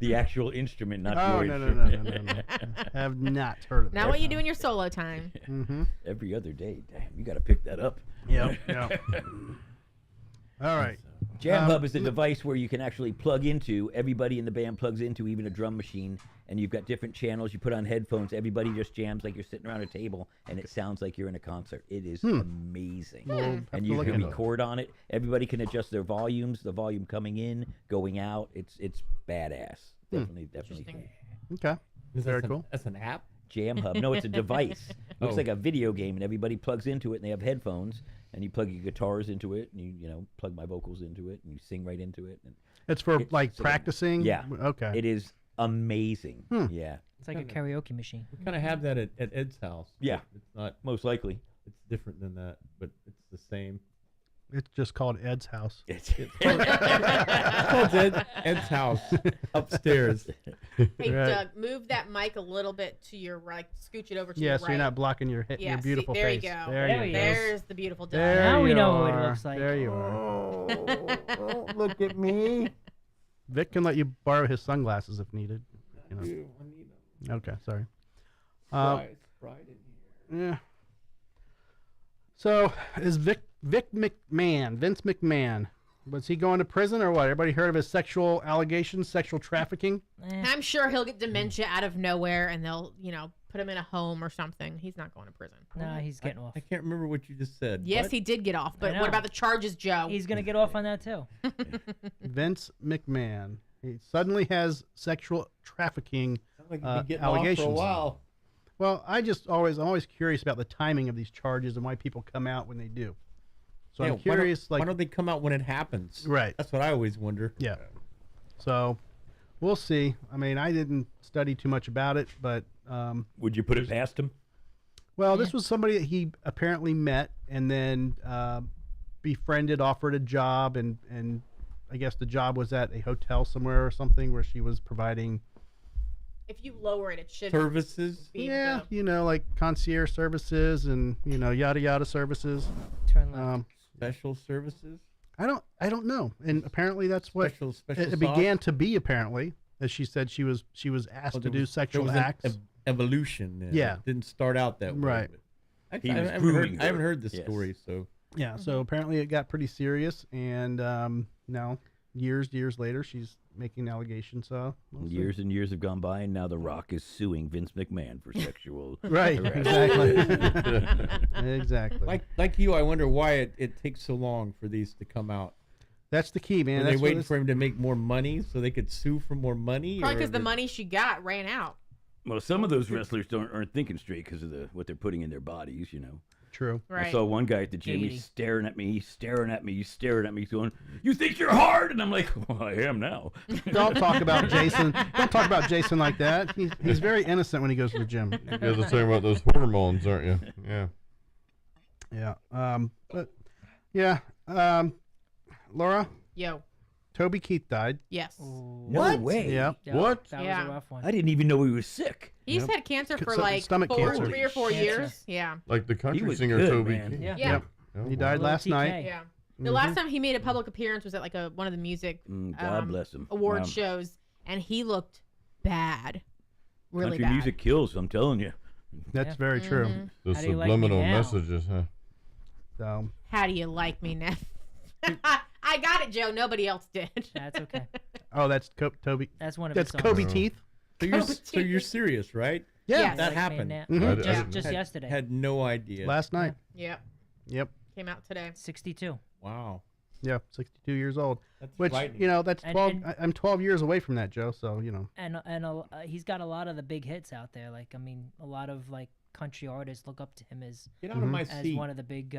The actual instrument, not Oh your no. instrument. Have not heard of that. Now what you do in your solo time. Mm-hmm. Every other day. Damn, you got to pick that up. Yep. All right. Jam Hub is a device where you can actually plug into, everybody in the band plugs into, even a drum machine, and you've got different channels. You put on headphones, everybody just jams like you're sitting around a table, and it sounds like you're in a concert. It is amazing. have And to you look can into it. record on it. Everybody can adjust their volumes, the volume coming in, going out. It's badass. Definitely Interesting. fun. Okay. Very cool. That's an app. Jam Hub. No, it's a device. Looks Oh. like a video game, and everybody plugs into it, and they have headphones, and you plug your guitars into it, and you plug my vocals into it, and you sing right into it. And It's for It's like so- practicing. Yeah. Okay. it is amazing. Yeah, It's like a karaoke machine. We kind of have that at Ed's house. Yeah. It's not. most likely. It's different than that, but it's the same. It's just called Ed's house. It's called Ed's house upstairs. Hey, Right. Doug, move that mic a little bit to your right. Scooch it over to Yeah, your so right. you're not blocking your Yeah, your beautiful see, there face. you go. There There you he go. is. There's the beautiful Doug. There Now we you know what it are. looks like. There you are. Oh, look at me. Vic can let you borrow his sunglasses if needed. You know. I need them. Okay, sorry. It's bright in here. Yeah. So is Vince McMahon, was he going to prison or what? Everybody heard of his sexual allegations, sexual trafficking? I'm sure he'll get dementia out of nowhere, and they'll, put him in a home or something. He's not going to prison. No, he's getting off. I can't remember what you just said. Yes, What? he did get off, but know. what about the charges, Joe? He's gonna get off on that too. Vince McMahon. He suddenly has sexual trafficking Sounds like you've been getting allegations. off for a while. Well, I'm always curious about the timing of these charges and why people come out when they do. So Yeah, I'm curious, why don't they come out when it happens? Right. That's what I always wonder. Yeah. So we'll see. I mean, I didn't study too much about it, but Would you put it past him? well, this was somebody that he apparently met and then befriended, offered a job, and I guess the job was at a hotel somewhere or something where she was providing, If you lower it, it should Services. be yeah, the- like concierge services and yada yada services. Turn left. Special services. I don't know, and apparently that's what Special it sauce? began to be. Apparently, as she said, she was asked Oh, to there do was- sexual there was acts. An evolution. Yeah. It didn't start out that way. Right. but He I was haven't grooming I haven't her. heard the Yes. story, so Yeah, so apparently it got pretty serious, and now years later, she's making allegations. So we'll see. Years and years have gone by, and now The Rock is suing Vince McMahon for sexual. Right, harassment. exactly, exactly. like you, I wonder why it takes so long for these to come out. That's the key, man. Are That's they what waiting it's- for him to make more money so they could sue for more money? Probably or because the did- money she got ran out. Well, some of those wrestlers aren't thinking straight because of what they're putting in their bodies. True. Right. I saw one guy at the gym. Giggity. He's staring at me. He's staring at me. He's staring at me. He's going, "You think you're hard?" And I'm like, "Well, I am now." Don't talk about Jason. Don't talk about Jason like that. He's very innocent when he goes to the gym. You guys are talking about those hormones, aren't you? Yeah. Yeah. But yeah. Laura, Yo. Toby Keith died. Yes. No way. Yeah. Yep, What? That Yeah. was a rough one. I didn't even know he was sick. He's had cancer for So- like stomach cancer. 3 or 4 Cancer. years. Yeah. Like the country was singer good, Toby man. Keith. Yeah. Yeah. Yep. Oh, He wow. died Little last TK. night. Yeah. The last time he made a public appearance was at like one of the music God bless him. award Wow. shows, and he looked bad. Really Country bad. music kills. I'm telling you. That's Yeah. very true. Mhm. The How do you like me subliminal now? messages, huh? So How do you like me now? I got it, Joe. Nobody else did. That's okay. oh, that's Toby. That's one of That's his songs. Kobe Teeth. So you're serious, right? Yeah. Yes. That Like me happened. now. Mhm. I Just, didn't just know. yesterday. Had no idea. Last night. Yep. Yep. Came out today. 62. Wow. Yeah. 62 years old. That's Which frightening. that's And- 12. and- I'm 12 years away from that, Joe. So And he's got a lot of the big hits out there. Like, I mean, a lot of like country artists look up to him as Get out of my as seat. one of the big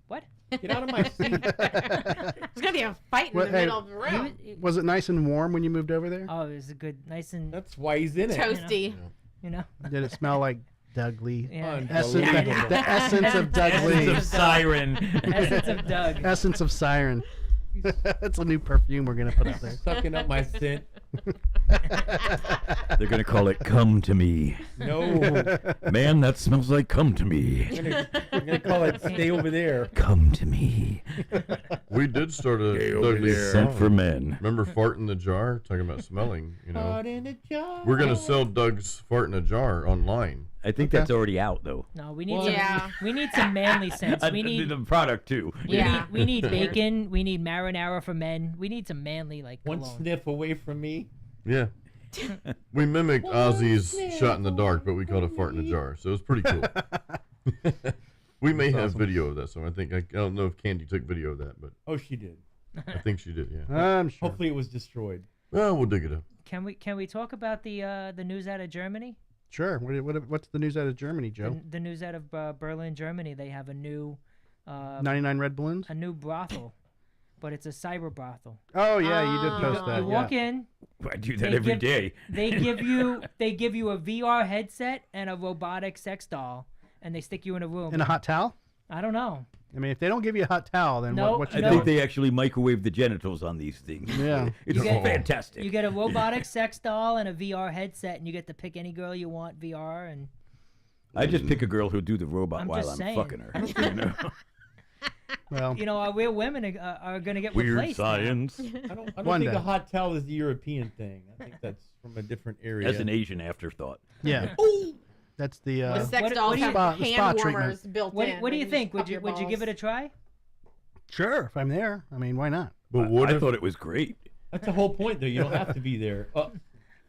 what? Get out of my seat. There's gonna be a fight in Well, the hey, middle of the He room. was- Was it nice and warm when you moved over there? oh, it was a good, nice and That's why he's in it. Toasty. you know. Did it smell like Doug Lee? Yeah. Essence, Unbelievable. the essence of Doug Essence Lee. of Siren. Essence of Doug. Essence of Siren. That's a new perfume we're gonna put up there. Sucking up my scent. They're gonna call it "Come to Me." No. Man, that smells like "Come to Me." We're gonna call it "Stay Over There." Come to me. We did start a Stay Doug over Lee there. song. Sent for men. Remember fart in the jar? Talking about smelling, Fart in a jar. We're gonna sell Doug's fart in a jar online. I think Okay. that's already out though. No, we need Well, yeah. some. We need some manly sense. We need. the product too. Yeah. We need bacon. We need marinara for men. We need some manly like One cologne. sniff away from me. Yeah. We mimicked Ozzy's shot in the dark, but we called it fart in a jar. So it was pretty cool. We may have video of that, so I think I don't know if Candy took video of that, but Oh, she did. I think she did. Yeah. I'm sure. Hopefully, it was destroyed. Well, we'll dig it up. Can we talk about the news out of Germany? Sure. What's the news out of Germany, Joe? The news out of Berlin, Germany. They have a new 99 red balloons. a new brothel, but it's a cyber brothel. Oh yeah, you did post You that. walk Yeah. in. I do that They every give- day. They give you a VR headset and a robotic sex doll, and they stick you in a room. In a hot towel. I don't know. I mean, if they don't give you a hot towel, then No, what I you no. think doing? they actually microwave the genitals on these things. Yeah. It's fantastic. You get a robotic sex doll and a VR headset, and you get to pick any girl you want VR. And I just pick a girl who'll do the robot I'm while just I'm saying. fucking her. You know? Well, you know, our real women are going to get Weird replaced. now. science. I don't One think day. a hot towel is the European thing. I think that's from a different area. That's an Asian afterthought. yeah. That's the. The sex What- dolls what do you- have the hand spa warmers built in. What do you just think? pop Would you your give it a balls. try? Sure, if I'm there. I mean, why not? But what I if thought it was great. That's the whole point, though. You don't have to be there.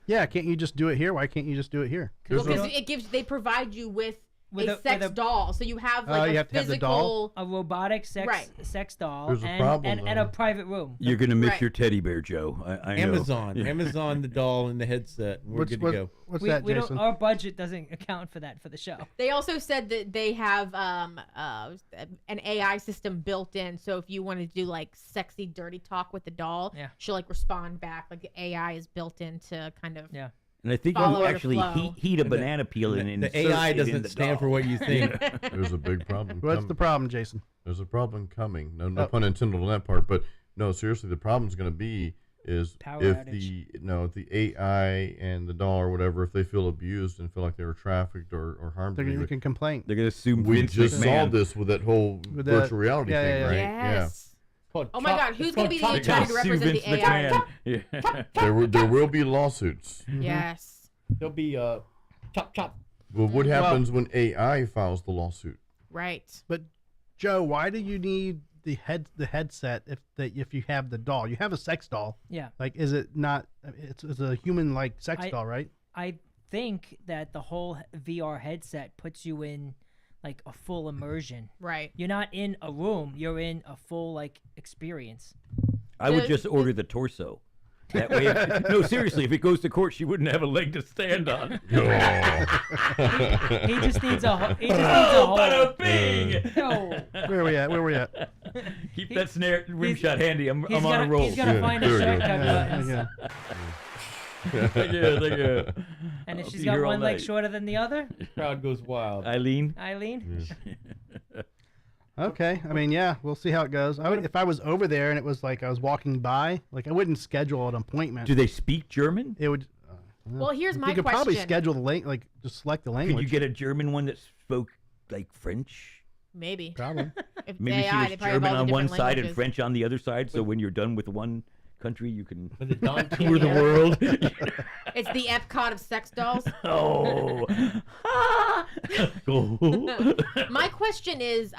Yeah, can't you just do it here? Why can't you just do it here? Well, because they provide you with a sex a- doll, so you have Oh, like you a have to have the doll? physical. A robotic Right. sex doll There's a and, problem, and a though. private room. You're gonna miss Right. your teddy bear, Joe. I know. Amazon. Yeah. Amazon, the doll, and the headset. And we're good to go. What's We, that, we Jason? don't, our budget doesn't account for that for the show. They also said that they have an AI system built in, so if you want to do like sexy, dirty talk with the doll, Yeah. she'll like respond back. Like the AI is built in to kind of. Yeah. And I think Follow you the actually flow. heat a banana peel and The insert AI it in doesn't the stand for doll. what you think. there's a big problem? What's coming. the problem, Jason? There's a problem coming. No Oh. pun intended on that part. But no, seriously, the problem's going to be is Power if outage. the AI and the doll or whatever, if they feel abused and feel like they were trafficked or harmed, They're in any gonna way. can complain. They're gonna assume We Vince just saw McMahon. this with that whole With that- virtual reality yeah, thing, yeah, right? Yes. Called Oh my chop- God, who's it's gonna called be the chop They're attorney gonna to sue represent Vince the AI? McMahon. Yeah. There will be lawsuits. Yes. There'll be chop chop. Well, what happens when AI files the lawsuit? Right. But Joe, why do you need the headset if you have the doll? You have a sex doll. Yeah. Like, is it not? It's a human like sex I- doll, right? I think that the whole VR headset puts you in like a full immersion. Right. You're not in a room. You're in a full like experience. I would The- just order the torso. That way, no, seriously, if it goes to court, she wouldn't have a leg to stand on. He just needs a. He just needs a whole. Bada bing! No. Where are we at? Where are we at? Keep that snare rim shot handy. I'm He's on a gonna, roll. he's gonna find his there we go. shortcut buttons. Yeah. Thank you. And if I'll she's be got here all one leg night. shorter than the other, Crowd goes wild. Eileen, Eileen. Okay. I mean, yeah, we'll see how it goes. If I was over there and it was like I was walking by, like I wouldn't schedule an appointment. do they speak German? It would. Well, here's my you could question. probably schedule the link, like just select the language. Could you get a German one that spoke like French? Maybe. Probably. If Maybe AI, she they was probably have German all the on one different side and languages. French on the other side. So when you're done with one country, you can But the Don tour the King- world. It's the Epcot of sex dolls. Oh. My question is,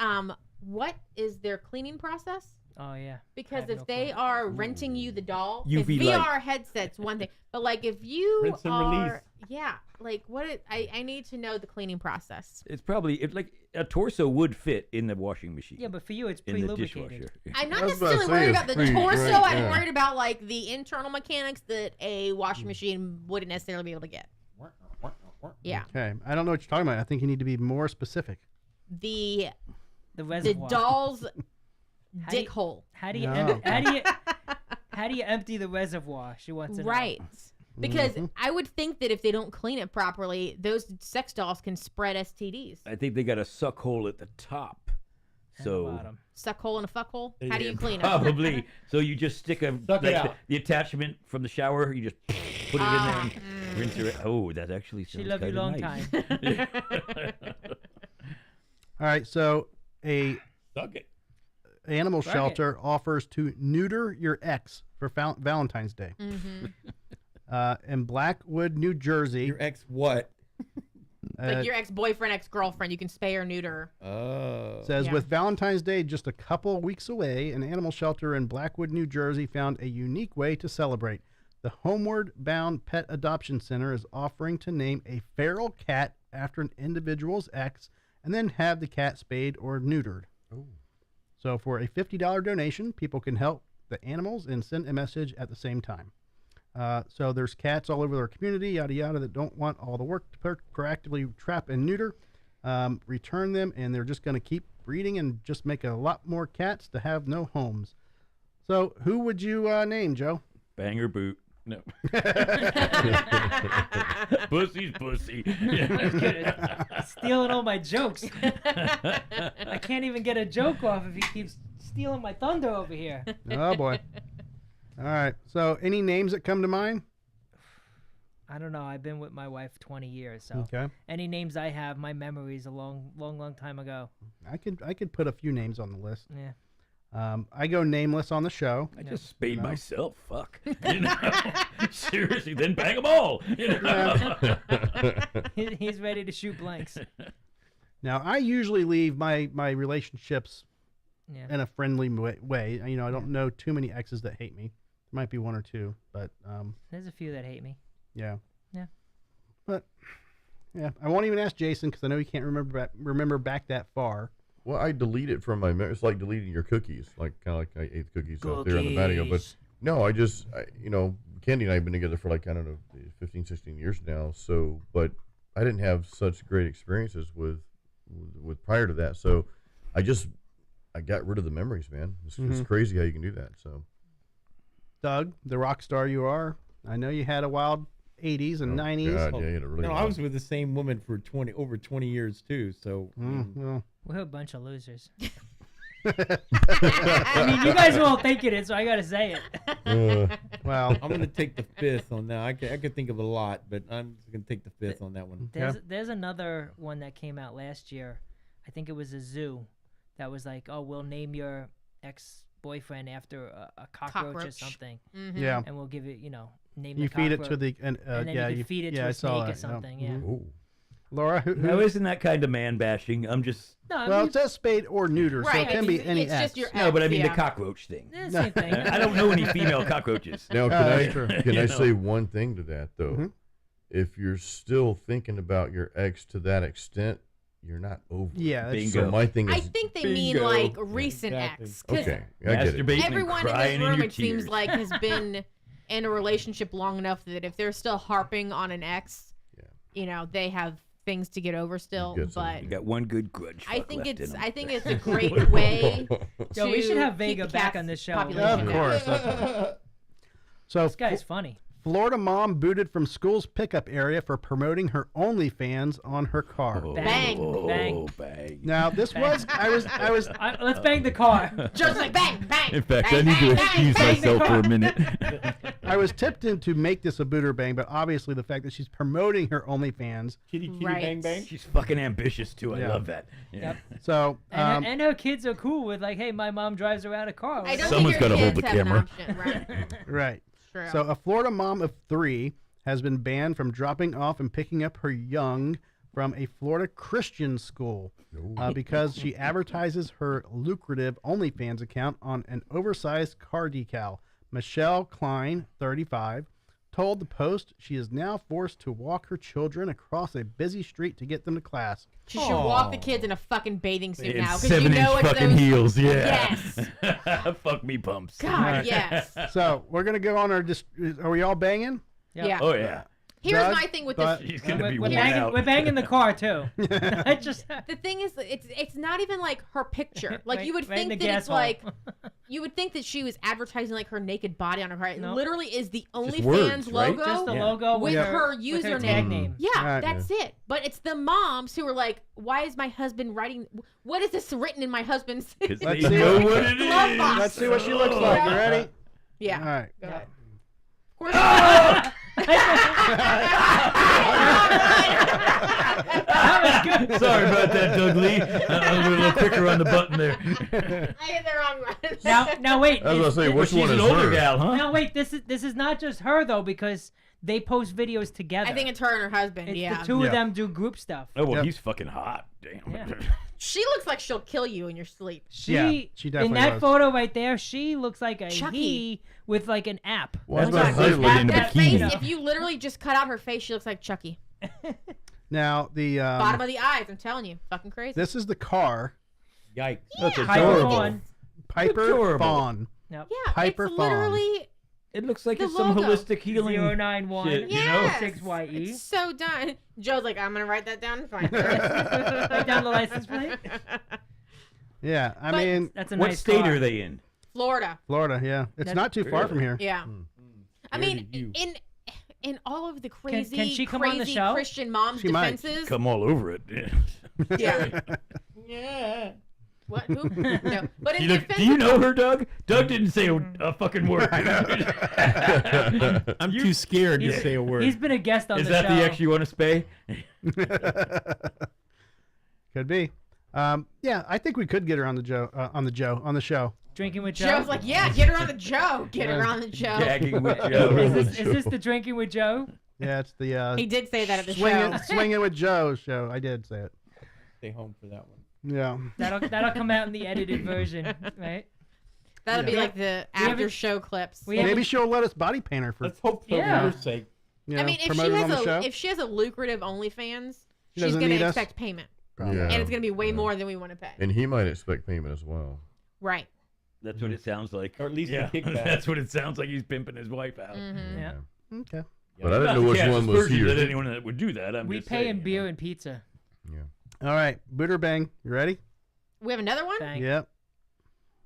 what is their cleaning process? Oh yeah. I Because have if no they clue. are renting you the doll, UV if VR light. headsets one thing, but like if you Rinse and are, release. yeah, like I need to know the cleaning process. It's probably like a torso would fit in the washing machine. Yeah, but for you, it's in the pre-lubricated. dishwasher. I'm not I was about to necessarily say worried it's about the free, torso. right, I'm yeah. worried about like the internal mechanics that a washing machine wouldn't necessarily be able to get. Yeah, Okay. I don't know what you're talking about. I think you need to be more specific. the The reservoir. doll's How do dick you- hole. How do you No. how do you empty the reservoir? She wants to know. Right. Because Mm-hmm. I would think that if they don't clean it properly, those sex dolls can spread STDs. I think they got a suck hole at the top. And So bottom. Suck hole and a fuck hole. How do you Yeah, clean it? probably. So you just stick a Suck it like out. the attachment from the shower. You just put it in there and rinse it. Oh, that actually She sounds love you kinda long nice. time. All right. So a Suck it. animal Right. shelter offers to neuter your ex for Valentine's Day. In Blackwood, New Jersey, Your ex what? Like your ex-boyfriend, ex-girlfriend, you can spay or neuter. Oh. says Yeah. with Valentine's Day just a couple weeks away, an animal shelter in Blackwood, New Jersey found a unique way to celebrate. The Homeward Bound Pet Adoption Center is offering to name a feral cat after an individual's ex and then have the cat spayed or neutered. So for a $50 donation, people can help the animals and send a message at the same time. So there's cats all over their community, yada yada, that don't want all the work to proactively trap and neuter, return them, and they're just going to keep breeding and just make a lot more cats to have no homes. So who would you name, Joe? Banger boot. No. Pussy's pussy. Stealing all my jokes. I can't even get a joke off if he keeps stealing my thunder over here. Oh boy. All right. So, any names that come to mind? I don't know. I've been with my wife 20 years, so Okay. any names I have, my memory's a long time ago. I could put a few names on the list. Yeah. I go nameless on the show. I just spayed myself. Fuck. You know? Seriously, then bang them all. You know? He's ready to shoot blanks. Now, I usually leave my relationships Yeah. in a friendly way. You know, I don't know too many exes that hate me. There might be one or two, but There's a few that hate me. yeah. Yeah. But yeah, I won't even ask Jason because I know he can't remember back that far. Well, I delete it from my memory. It's like deleting your cookies, like kind of like I ate the cookies out there on the patio. But no, you know, Candy and I have been together for like, I don't know, 15, 16 years now. So, but I didn't have such great experiences with prior to that. So I got rid of the memories, man. It's crazy how you can do that. So, Doug, the rock star you are, I know you had a wild 80s and 90s. God, yeah, you had a really No, I wild- was with the same woman for over 20 years too. So Well, We're a bunch of losers. I mean, you guys won't think it is, so I gotta say it. well, I'm gonna take the fifth on that. I could think of a lot, but I'm just gonna take the fifth on that one. There's another one that came out last year. I think it was a zoo that was like, oh, we'll name your ex-boyfriend after a cockroach or Cockroach. something, yeah. and we'll give it, name You the feed it cockroach, to the and then yeah, you can feed it to I a saw snake or that, yeah. something. Yeah. Ooh. Laura, who, No, isn't that kind of man bashing? I'm just. No, I well, mean, it says spade or neuter, so Right, it can I be mean, any it's X. just your No, but I mean yeah. the cockroach thing. same thing. I don't know any female cockroaches. Now, that's true. can You I know. say one thing to that though? Mhm. If you're still thinking about your ex to that extent, you're not over. it. Yeah, that's Bingo. So my thing is, I think they mean Bingo. like recent Exactly. ex. 'Cause okay, I get it. Masturbating everyone and in crying this room, your it seems tears. like, has been in a relationship long enough that if they're still harping on an ex, Yeah. they have things to get over still. get some- But You got one good grudge. I fuck think left it's in 'em. I think it's a great way. Yo, we should to have keep Vega the back cat's on this show. population Of down. course. So This guy's funny. Florida mom booted from school's pickup area for promoting her OnlyFans on her car. Oh, Bang. Bang. bang. Now this was I was Let's bang the car. Just like bang, bang. In fact, bang, I need to bang, excuse bang, myself bang. for a minute. I was tipped in to make this a booter bang, but obviously the fact that she's promoting her OnlyFans. Kitty kitty Right. bang bang. She's fucking ambitious too. I Yeah. love that. Yeah. So And her kids are cool with like, hey, my mom drives around a car. I don't Someone's think your gotta hold kids the have an camera. option, right? right. True. So a Florida mom of 3 has been banned from dropping off and picking up her young from a Florida Christian school because she advertises her lucrative OnlyFans account on an oversized car decal. Michelle Klein, 35, told the Post she is now forced to walk her children across a busy street to get them to class. She should walk the kids in a fucking bathing suit In now because you 7-inch know it's fucking those. heels. Yeah. Yes. Fuck me pumps. God, yes. So we're gonna go on our. Are we all banging? Yeah. Oh yeah. Here's Doug, my thing with but- this. She's gonna be We're worn banging, out. we're banging the car too. I just The thing is, it's not even like her picture. Like you would Right in think the that gas it's hole. like you would think that she was advertising like her naked body on her car. It Nope. literally is the words, OnlyFans right? logo. just the Yeah. logo With her with username. tag name. Yeah, Right. that's it. But it's the moms who are like, "Why is my husband writing? What is this written in my husband's?" 'Cause Let's they see know what- what it Glove is. box. Let's see what she looks like. You ready? Yeah. All right. Go ahead. Sorry about that, Doug Lee. I was a little quicker on the button there. I hit the wrong one. Now wait. I was gonna say, this- which She's one an is older her? gal, huh? Now wait. This is not just her though because they post videos together. I think it's her and her husband. It's Yeah. the two Yeah. of them do group stuff. Oh well, Yep. he's fucking hot. Damn. Yeah. She looks like she'll kill you in your sleep. She, Yeah, she in definitely that does. photo right there, she looks like a Chucky. he with like an app. Well, That's that's my what I husband say, in a That bikini. face, if you literally just cut out her face, she looks like Chucky. Now the Bottom of the eyes, I'm telling you. Fucking crazy. this is the car. Yikes. That's Piper adorable. Fawn. Piper Adorable. Fawn. Yep. Yeah, Piper it's Fawn. literally It looks like The it's some logo. holistic healing 091 shit, you know? yes. 6YE. It's so done. Joe's like, I'm gonna write that down and find it. Write down the license plate. Yeah, I But- mean That's a What nice state car. are they in? Florida. Florida. Yeah, it's That's- not too far from here. Yeah. I mean, in all of the crazy, can she come on the crazy show? Christian mom's She might. defenses. Come all over it. Yeah. Yeah. What? Who? No. But in Do defense you know her, Doug? Doug didn't say a fucking word. I'm too scared to say a word. He's been a guest on Is the that show. the ex you want to spay? Could be. Yeah, I think we could get her on the show. Drinking with Joe. Joe's like, yeah, get her on the Joe. Get her on the Joe. Gagging with Joe. Is this the Drinking with Joe? Yeah, it's the He did say that at the show. swinging with Joe show. I did say it. Stay home for that one. Yeah. That'll come out in the edited version, right? That'll be Yeah. like the after show clips. Maybe she'll let us body paint her for. Let's hope for Yeah. your sake. You I know, mean, promote it on the show. if she has a lucrative OnlyFans, She she's doesn't going need to us? expect payment. Yeah. And it's going to be way more than we want to pay. And he might expect payment as well. Right. That's what it sounds like. Or at least yeah. a kickback. That's what it sounds like. He's pimping his wife out. Mm-hmm. Yeah. Okay. But I didn't know which one was he or that him. anyone that would do that. I'm We just pay saying, in beer and pizza. Yeah. All right, boot or bang. You ready? We have another one? Bang. Yep.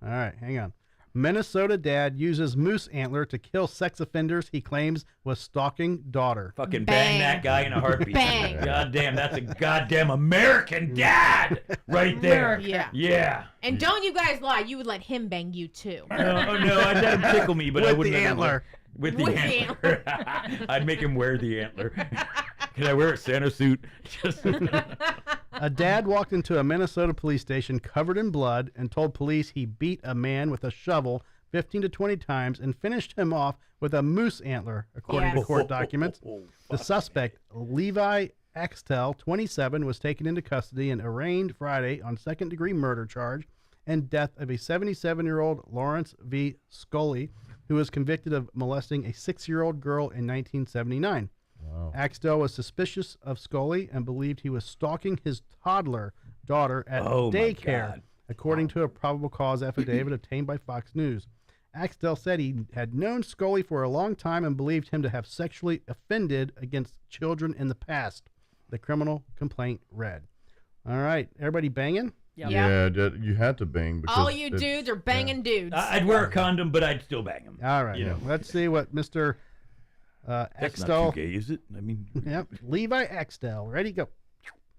All right, hang on. Minnesota dad uses moose antler to kill sex offenders he claims was stalking daughter. Fucking Bang. bang that guy in a heartbeat. Bang. God damn, that's a goddamn American dad right there. Yeah. Yeah. And don't you guys lie. You would let him bang you too. Oh no, I'd let him tickle me, but I With wouldn't the let him antler. With the With the antler. I'd make him wear the antler. Can I wear a Santa suit? Just A dad walked into a Minnesota police station covered in blood and told police he beat a man with a shovel 15 to 20 times and finished him off with a moose antler, according to Yes. court documents. The suspect, Levi Axtell, 27, was taken into custody and arraigned Friday on second-degree murder charge and death of a 77-year-old Lawrence V. Scully, who was convicted of molesting a 6-year-old girl in 1979. Wow. Axtell was suspicious of Scully and believed he was stalking his toddler daughter at Oh, my daycare, God. according to a probable cause affidavit obtained by Fox News. Axtell said he had known Scully for a long time and believed him to have sexually offended against children in the past. The criminal complaint read. All right, everybody banging? Yep. Yeah. You had to bang because All you it's- dudes are banging dudes. I'd wear a condom, but I'd still bang him. All right, You know. let's see what Mr. That's Axtell. not too gay, is it? I mean, Yep, Levi Axtell. Ready, go.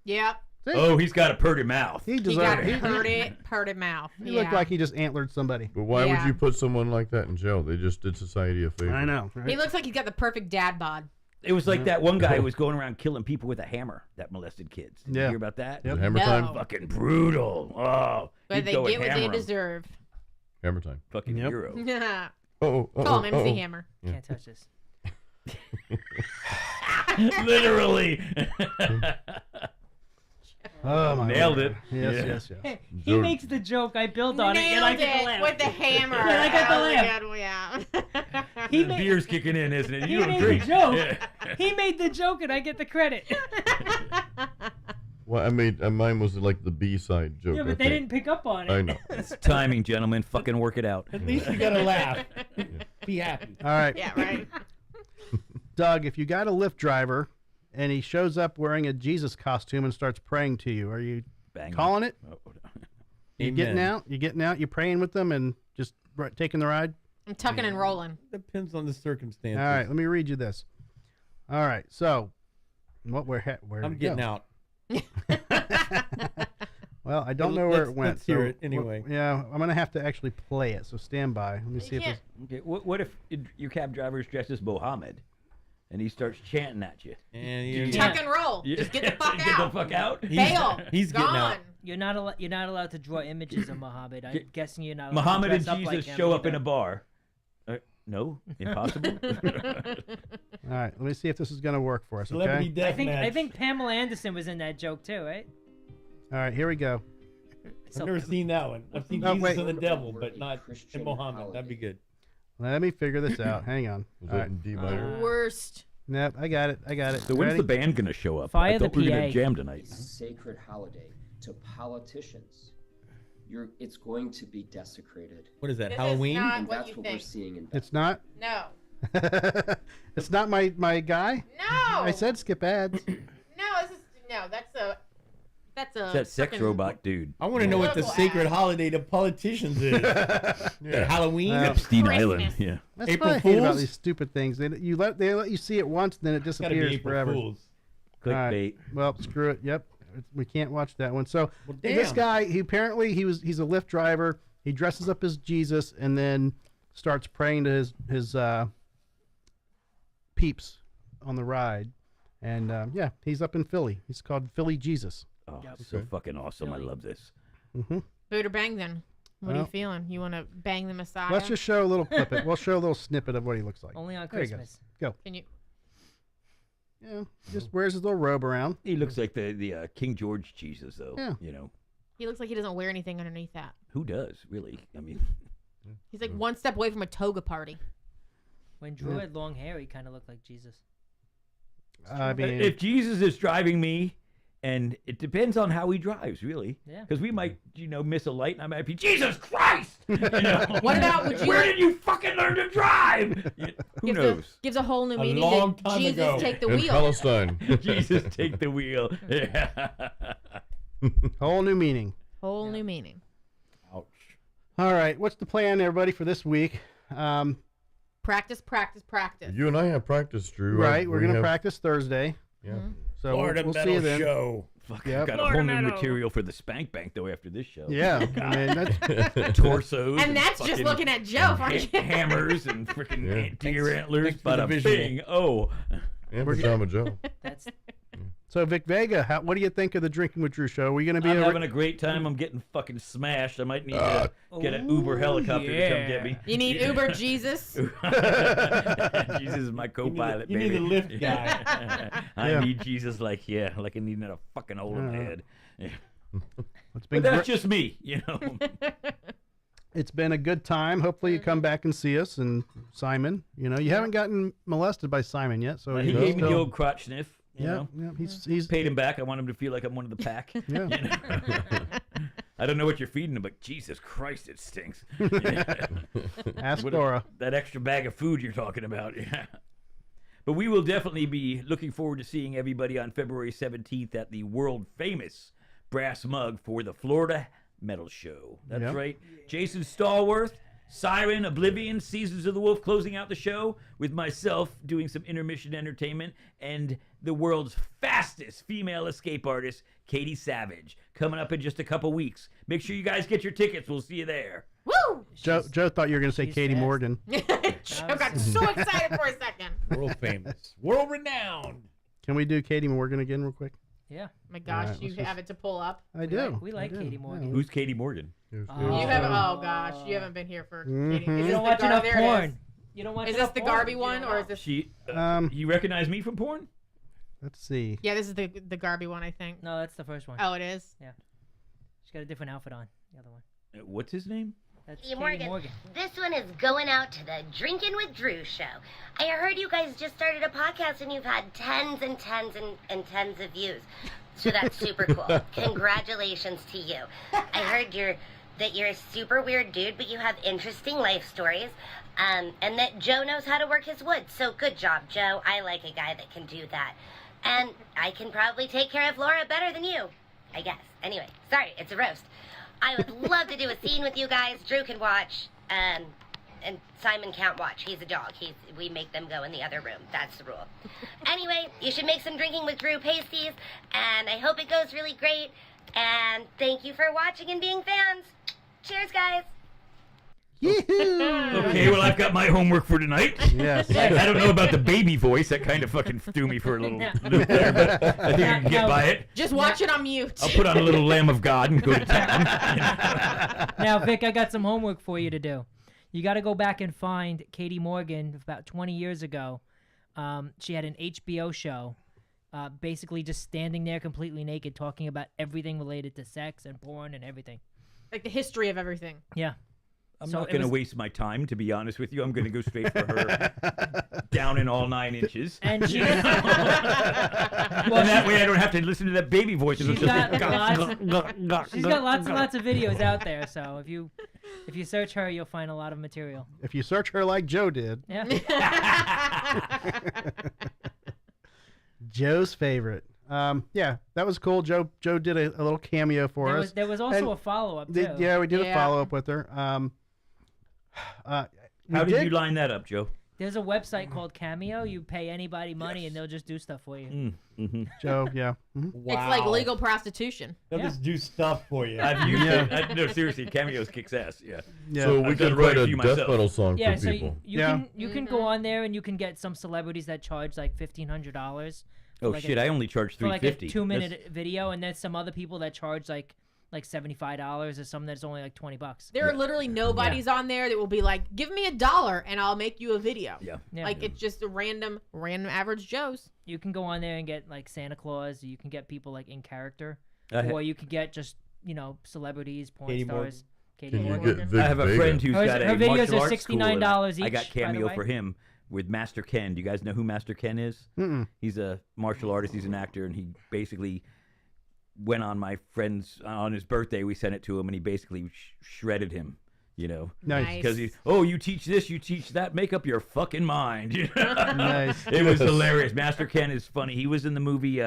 Yep. See? oh, he's got a purty mouth. He He deserved got it. a purty mouth. He looked like he just antlered somebody. But why would Yeah. you put someone like that in jail? They just did society a favor. I know. Right? He looks like he's got the perfect dad bod. It was like that one guy who was going around killing people with a hammer that molested kids. Did you Yeah. hear about that? Yep. Hammer No. time. Fucking brutal. Oh, But he'd they go and get what they hammer 'em. deserve. Hammer time. Fucking Yep. hero. Oh, Call him MC Hammer. Can't touch this. Literally. Oh my Nailed Lord. it. Yes, Yeah. yes, yes. He Jordan. makes the joke. I build on it, and I Nailed get the it laugh. with the hammer. And I got the That laugh. was a good one, yeah. He The made, beer's kicking in, isn't it? he You don't made drink. the joke. Yeah. He made the joke, and I get the credit. Well, I made mine was like the B-side joke. Yeah, I but they think. didn't pick up on it. I know. It's timing, gentlemen. Fucking work it out. At least you got to laugh. Be happy. All right, Yeah, right. Doug, if you got a Lyft driver and he shows up wearing a Jesus costume and starts praying to you, are you Bang. calling it? Oh, You getting Amen. out? You getting out? You praying with them and just taking the ride? I'm tucking and rolling. Depends on the circumstances. All right, let me read you this. All right, so where I'm getting out. Well, I don't know where it went. Let's hear so it anyway. Yeah, I'm gonna have to actually play it. So stand by. Let me see if can't- this. Okay, what if your cab driver is dressed as Mohammed and he starts chanting at you? And Yeah. Tuck and roll. Just get the fuck Get out. the fuck out. Bail. he's getting Gone. out. You're not allowed to draw images of Muhammad. I'm guessing you're not. Allowed Muhammad to and dress up Jesus like him show up in either. a bar. No, impossible. All right, let me see if this is gonna work for us. Celebrity Okay. death I match. think Pamela Anderson was in that joke too, right? All right, here we go. I've never seen that one. I've seen Oh, Jesus wait. and the devil, but not in Muhammad. That'd be good. Let me figure this out. Hang on. Was All that right. in D minor? Worst. Nope, I got it. So when's Ready? the band gonna show up? Fire I thought the we were gonna PA. jam tonight. A sacred holiday to politicians. It's going to be desecrated. What is that, This is Halloween? not- And what that's you what we're think. seeing in It's not. No. It's not my guy. No. I said skip ads. No, this is no. That's a That's a It's that sex frickin- robot dude. I want to know what the Political sacred ad. holiday to politicians is. Yeah. Halloween? Well, Epstein Christmas. Island. Yeah. That's April what I hate about Fools? these stupid things. They let you see it once, then it It's gotta be disappears April forever. Fools. All right. Clickbait. Well, screw it. Yep, we can't watch that one. So Well, this damn. guy, he's a Lyft driver. He dresses up as Jesus and then starts praying to his peeps on the ride. And yeah, he's up in Philly. He's called Philly Jesus. Oh, Yep. so Okay. fucking awesome. I love this. Boot or bang then? What are Well- you feeling? You want to bang the Messiah? Let's just show a little clip. We'll show a little snippet of what he looks like. Only on There you go. Christmas. Can you? Yeah, just wears his little robe around. He looks like the King George Jesus, though. Yeah. You know, He looks like he doesn't wear anything underneath that. who does, really? I mean, He's like one step away from a toga party. When Drew had long hair, he kind of looked like Jesus. I mean, if Jesus is driving me, and it depends on how he drives, really. Yeah. Because we might, miss a light, and I might be, Jesus Christ! You know? What about, would you Where like- did you fucking learn to drive? Who knows? Gives a whole new meaning long to time Jesus ago. take the In wheel. Palestine. Jesus, take the wheel. Yeah. whole new meaning. Whole new meaning. Ouch. All right, what's the plan, everybody, for this week? Practice, practice, practice. You and I have practice, Drew. Right, we're We gonna have- practice Thursday. Yeah. So we'll see you then. Show. Fuck, Yep. I've got a whole new material for the Spank Bank, though, after this show. Yeah, I mean that's Torsos. And that's just fucking looking at Joe. hammers and freaking Yeah. deer antlers. thanks for the Bada visual. bing. Oh. And Pajama Joe. That's so. Vic Vega, what do you think of the Drinking with Drew show? Are we gonna be? I'm having a great time. I'm getting fucking smashed. I might need to get an Uber helicopter to come get me. You need Uber Jesus. Jesus is my co-pilot, you need baby. a lift guy. I Yeah. need Jesus like I need a fucking hole in my Yeah. head. Yeah. It's been But that's gr- just me, it's been a good time. Hopefully you come back and see us. And Simon, you haven't gotten molested by Simon yet, so He you gave me the still- old crotch sniff. You know? yeah, he's Paid him back. I want him to feel like I'm one of the pack. yeah. You know? I don't know what you're feeding him, but Jesus Christ, it stinks. Ask What Dora. that extra bag of food you're talking about. Yeah. But we will definitely be looking forward to seeing everybody on February 17th at the world famous Brass Mug for the Florida Metal Show. That's Yep. right. Jason Stallworth, Siren, Oblivion, Seasons of the Wolf closing out the show with myself doing some intermission entertainment and the world's fastest female escape artist, Katie Savage, coming up in just a couple weeks. Make sure you guys get your tickets. We'll see you there. Woo! Joe thought you were gonna say she's Katie fast. Morgan. Joe got so excited for a second. World famous. World renowned. Can we do Katie Morgan again real quick? yeah. My gosh, Alright, you let's just- have it to pull up. I do. We like I do. Katie Morgan. Who's Katie Morgan? Here's- Oh. here's, You haven't. uh, Oh gosh, you haven't been here for. Mhm. Katie. You Is You this don't the watch Gar- enough there it porn. is. You don't watch Is this enough the porn. Garby You one don't or know. is this? She, Um, you recognize me from porn? Let's see. Yeah, this is the Garby one, I think. No, that's the first one. Oh, it is. She's got a different outfit on. The other one. What's his name? That's Hey, Katie Morgan. Morgan. This one is going out to the Drinking with Drew show. I heard you guys just started a podcast and you've had tens and tens and tens of views. So that's super cool. Congratulations to you. I heard that you're a super weird dude, but you have interesting life stories. And that Joe knows how to work his wood. So good job, Joe. I like a guy that can do that. And I can probably take care of Laura better than you, I guess. Anyway, sorry, it's a roast. I would love to do a scene with you guys. Drew can watch, and Simon can't watch. He's a dog. We make them go in the other room. That's the rule. Anyway, you should make some Drinking with Drew pasties, and I hope it goes really great. And thank you for watching and being fans. Cheers, guys. Yee-hoo! Okay, well, I've got my homework for tonight. Yes. I don't know about the baby voice. That kind of fucking threw me for a little loop there, but I think I can get by it. Just watch it on mute. I'll put on a little Lamb of God and go to town. Now, Vic, I got some homework for you to do. You got to go back and find Katie Morgan about 20 years ago. She had an HBO show, basically just standing there completely naked, talking about everything related to sex and porn and everything. Like the history of everything. Yeah. I'm So not it going to was- waste my time, to be honest with you. I'm going to go straight for her down in all 9 inches. And she, and that way I don't have to listen to that baby voice. It'll she's just got be, lots, she's got lots and lots of videos out there. So if you search her, you'll find a lot of material. If you search her like Joe did, Yeah. Joe's favorite. Yeah, that was cool. Joe did a little cameo for us. There was also And a follow-up, too. Yeah, we did a Yeah. follow-up with her. How did you line that up, Joe? There's a website called Cameo. You pay anybody money, and they'll just do stuff for you. Joe, yeah. It's like legal prostitution. They'll Yeah. just do stuff for you. I've used it. No, seriously, Cameos kicks ass. Yeah. Yeah. So we I've could done quite write a a few death myself. metal song Yeah, for so people. you can go on there and you can get some celebrities that charge like $1,500. Oh like shit! I only charge For like a $350. 2-minute video, and there's some other people that charge like $75, or some that's only like $20. There are literally nobodies on there that will be like, give me $1 and I'll make you a video. Yeah. Yeah. Like it's just a random average Joes. You can go on there and get like Santa Claus. You can get people like in character, I ha- or you could get just celebrities, porn Katie stars. Katie Can you Morgan. get Vic I have a Vega? friend who's Her- got a her videos martial are arts school, and $69 I got each, by the cameo way. for him with Master Ken. Do you guys know who Master Ken is? Mm-mm. He's a martial artist. He's an actor, and he basically went on my friend's on his birthday. We sent it to him, and he basically shredded him. You know, Nice. because you teach this, you teach that, make up your fucking mind. You know? Nice. It was hilarious. Master Ken is funny. He was in the movie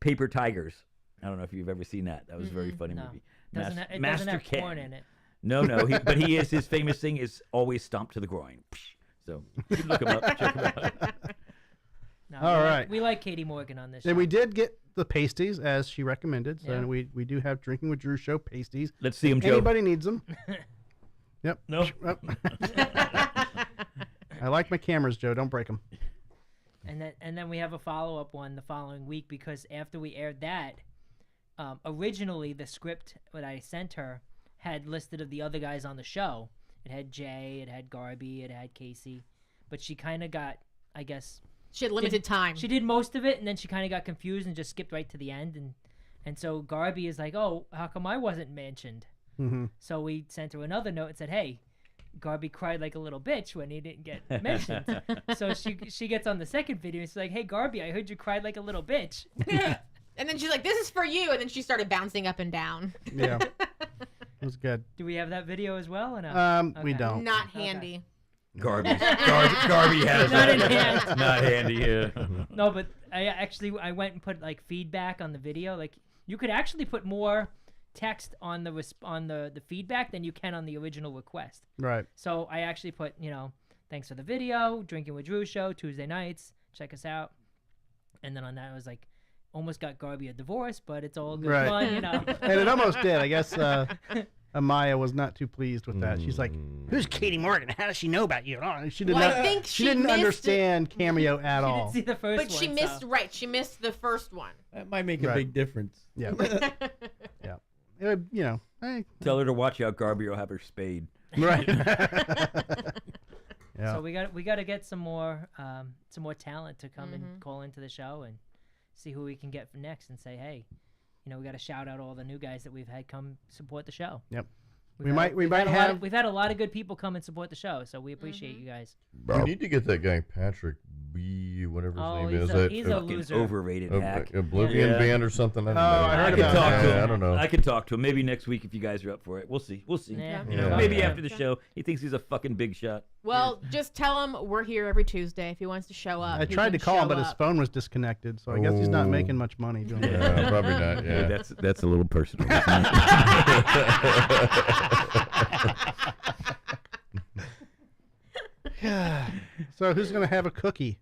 Paper Tigers. I don't know if you've ever seen that. That was a very funny No. movie. It Master doesn't have Ken. porn in it. No, but he is, his famous thing is always stomp to the groin. So you can look him up, check him out. No, All we right. Like, we like Katie Morgan on this show. And we did get the pasties as she recommended. So Yeah. we do have Drinking with Drew show pasties. Let's see him, Joe. Anybody needs them. Yep. No. I like my cameras, Joe. Don't break them. And then we have a follow-up one the following week, because after we aired that, originally the script that I sent her had listed of the other guys on the show. It had Jay, it had Garby, it had Casey, but she kind of got, I guess, She had limited time. she did most of it, and then she kind of got confused and just skipped right to the end, and so Garby is like, oh, how come I wasn't mentioned? Mm-hmm. So we sent her another note and said, hey, Garby cried like a little bitch when he didn't get mentioned. So she gets on the second video and she's like, hey, Garby, I heard you cried like a little bitch. And then she's like, this is for you. And then she started bouncing up and down. Yeah. It was good. Do we have that video as well or no? We Okay. don't. Not handy. Garby has Not that. in hand. Not handy. Yeah. No, but I went and put like feedback on the video. Like you could actually put more text on the feedback than you can on the original request. Right. So I actually put, thanks for the video, Drinking with Drew show, Tuesday nights, check us out. And then on that, I was like, almost got Garby a divorce, but it's all good Right. fun, And it almost did. I guess Amaya was not too pleased with that. She's like, "Who's Katie Morgan? How does she know about you?" Oh, she did Well, I not. think She she didn't missed understand Cameo at She all. didn't see the first But one. she missed, so. right. She missed the first one. That might make a Right. big difference. Yeah. Yeah. Hey, Tell her to watch out, Garby, or have her spayed. right. Yeah. So we got to get some more talent to come and call into the show and see who we can get for next and say, hey, we got to shout out all the new guys that we've had come support the show. Yep. We've had a lot of good people come and support the show, so we appreciate you guys. We need to get that guy Patrick B, whatever his name is. He's a Fucking loser. overrated hack. Oblivion Yeah. Band or something. I don't know. I heard I can about talk that. to Yeah, him. I don't know. I can talk to him. Maybe next week if you guys are up for it. We'll see. Yeah. Yeah. Maybe Yeah. after the show. He thinks he's a fucking big shot. Well, just tell him we're here every Tuesday. If he wants to show up, I he tried to can call him, show but his up. phone was disconnected, so I guess he's not Oh. making much money doing that. Yeah, probably not. Yeah. That's a little personal. So who's gonna have a cookie?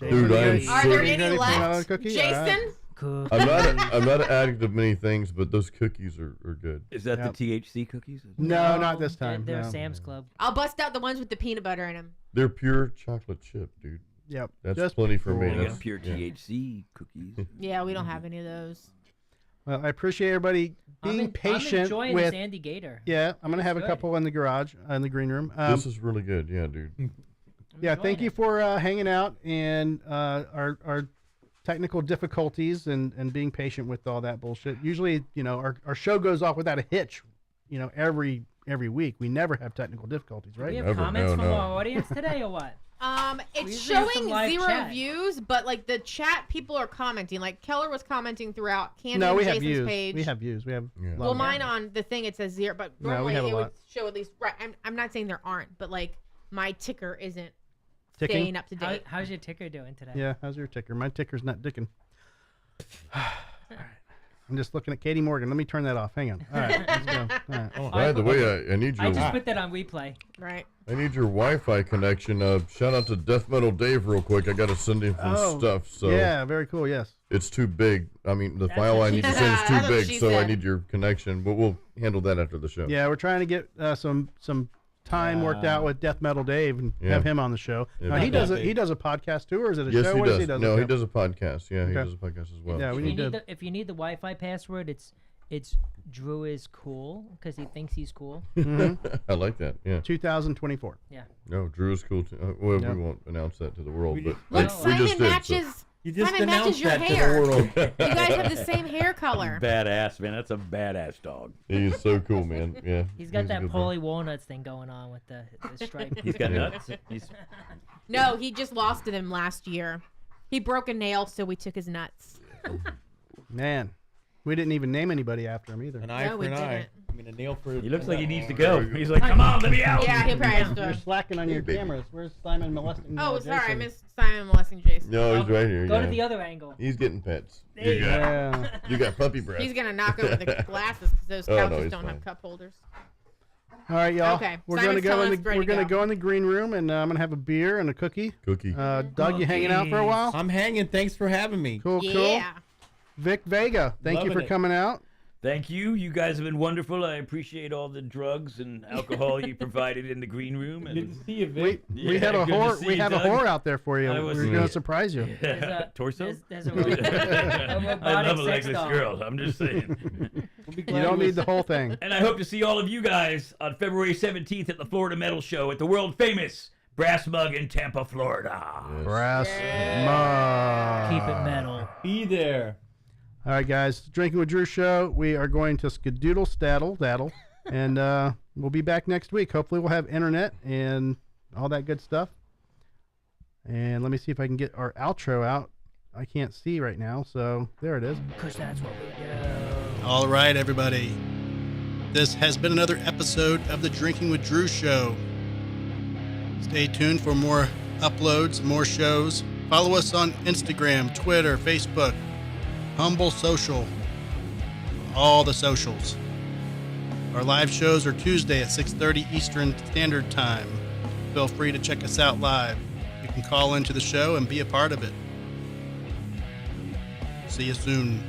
Dude, you I am ready- Are so- there you any ready for another left? cookie? All right. Jason? I'm not an addict of many things, but those cookies are good. Is that Yep. the THC cookies? No, not this time. They're no. Sam's Club. I'll bust out the ones with the peanut butter in them. They're pure chocolate chip, dude. Yep. That's Just plenty for me. You That's got pure yeah. THC cookies. Yeah, we don't have any of those. Well, I appreciate everybody being I'm patient enjoying with. this Andy Gator. Yeah, I'm gonna have a good. couple in the garage, in the green room. This is really good. Yeah, dude. Yeah, thank you for hanging out and our technical difficulties and being patient with all that bullshit. Usually, our show goes off without a hitch. Every week we never have technical difficulties, Do we right? have Never, comments no, from no. our audience today or what? It's We usually have some showing live 0 chat. views, but like the chat people are commenting. Like Keller was commenting throughout. Candy No, and we have Jason's views. page. We have views. We have. Yeah. a lot Well, of mine views. on the thing it says 0, but No, we normally have a it would lot. show at least. Right, I'm not saying there aren't, but like my ticker isn't Ticking? staying up to date. How's your ticker doing today? Yeah, how's your ticker? My ticker's not dicking. I'm just looking at Katie Morgan. Let me turn that off. Hang on. All right, let's go. All right. By the way, I need I your just put that on replay. Right. I need your Wi-Fi connection. Shout out to Death Metal Dave real quick. I got to send him some stuff. So yeah, very cool. Yes. It's too big. I mean, the That's file what I she need to said. send is That's too what big, she so I said. need your connection. But we'll handle that after the show. Yeah, we're trying to get some time worked out with Death Metal Dave and Yeah. have him on the show. Yeah, Now, but- he does a podcast too, or is it a Yes, show? he What does. he does? No, Okay. he does a podcast. Yeah, he Okay. does a podcast as well. Yeah, we so. need to. If you need the Wi-Fi password, it's Drew is cool because he thinks he's cool. I like that. Yeah. 2024. No, Drew is cool too. Well, Yeah. we won't announce that to the world, but Look, we Simon just did. matches. You just Simon matches announced your that hair. to the world. You guys have the same hair color. Badass, man. That's a badass dog. He's so cool, man. Yeah. He's got a that good Polly Walnuts thing going on with the stripe. He's got nuts. He's No, he just lost to them last year. He broke a nail, so we took his nuts. Man, we didn't even name anybody after him either. An eye No, for we an eye. didn't. I mean, a nail for. he looks like he needs to go. He's like, come on, let me out. Yeah, he probably has You're to. slacking on your cameras. Where's Simon molesting? Oh, sorry, I Jason? missed Simon molesting Jason. No, he's right here. Go yeah. to the other angle. He's getting pets. There you go. Yeah. You got puppy breath. He's gonna knock over the glasses because those Oh, no, couches he's don't fine. have cup holders. All right, y'all. Okay, We're Simon's gonna go telling in us the ready we're to gonna go. go in the green room, and I'm gonna have a beer and a cookie. Cookie. Doug, you hanging out for a while? I'm hanging. Thanks for having me. Cool, cool. Yeah. Vic Vega, thank you Loving for it. coming out. Thank you. You guys have been wonderful. I appreciate all the drugs and alcohol you provided in the green room. Good to And see you, Vic. We Yeah, had a good to whore. see We you, had a Doug. whore out there for you. I We was- were gonna surprise you. Torso? There's a I robotic love a sex legless doll. girl. I'm just saying. We'll be You glad don't he need was- the whole thing. And I hope to see all of you guys on February 17th at the Florida Metal Show at the world famous Brass Mug in Tampa, Florida. Brass Keep mug. it metal. Be there. All right, guys. Drinking with Drew show. We are going to skadoodle daddle, and we'll be back next week. Hopefully, we'll have internet and all that good stuff. And let me see if I can get our outro out. I can't see right now, so there it is. Because that's what we do. All right, everybody. This has been another episode of the Drinking with Drew show. Stay tuned for more uploads, more shows. Follow us on Instagram, Twitter, Facebook, Humble Social, all the socials. Our live shows are Tuesday at 6:30 Eastern Standard Time. Feel free to check us out live. You can call into the show and be a part of it. See you soon.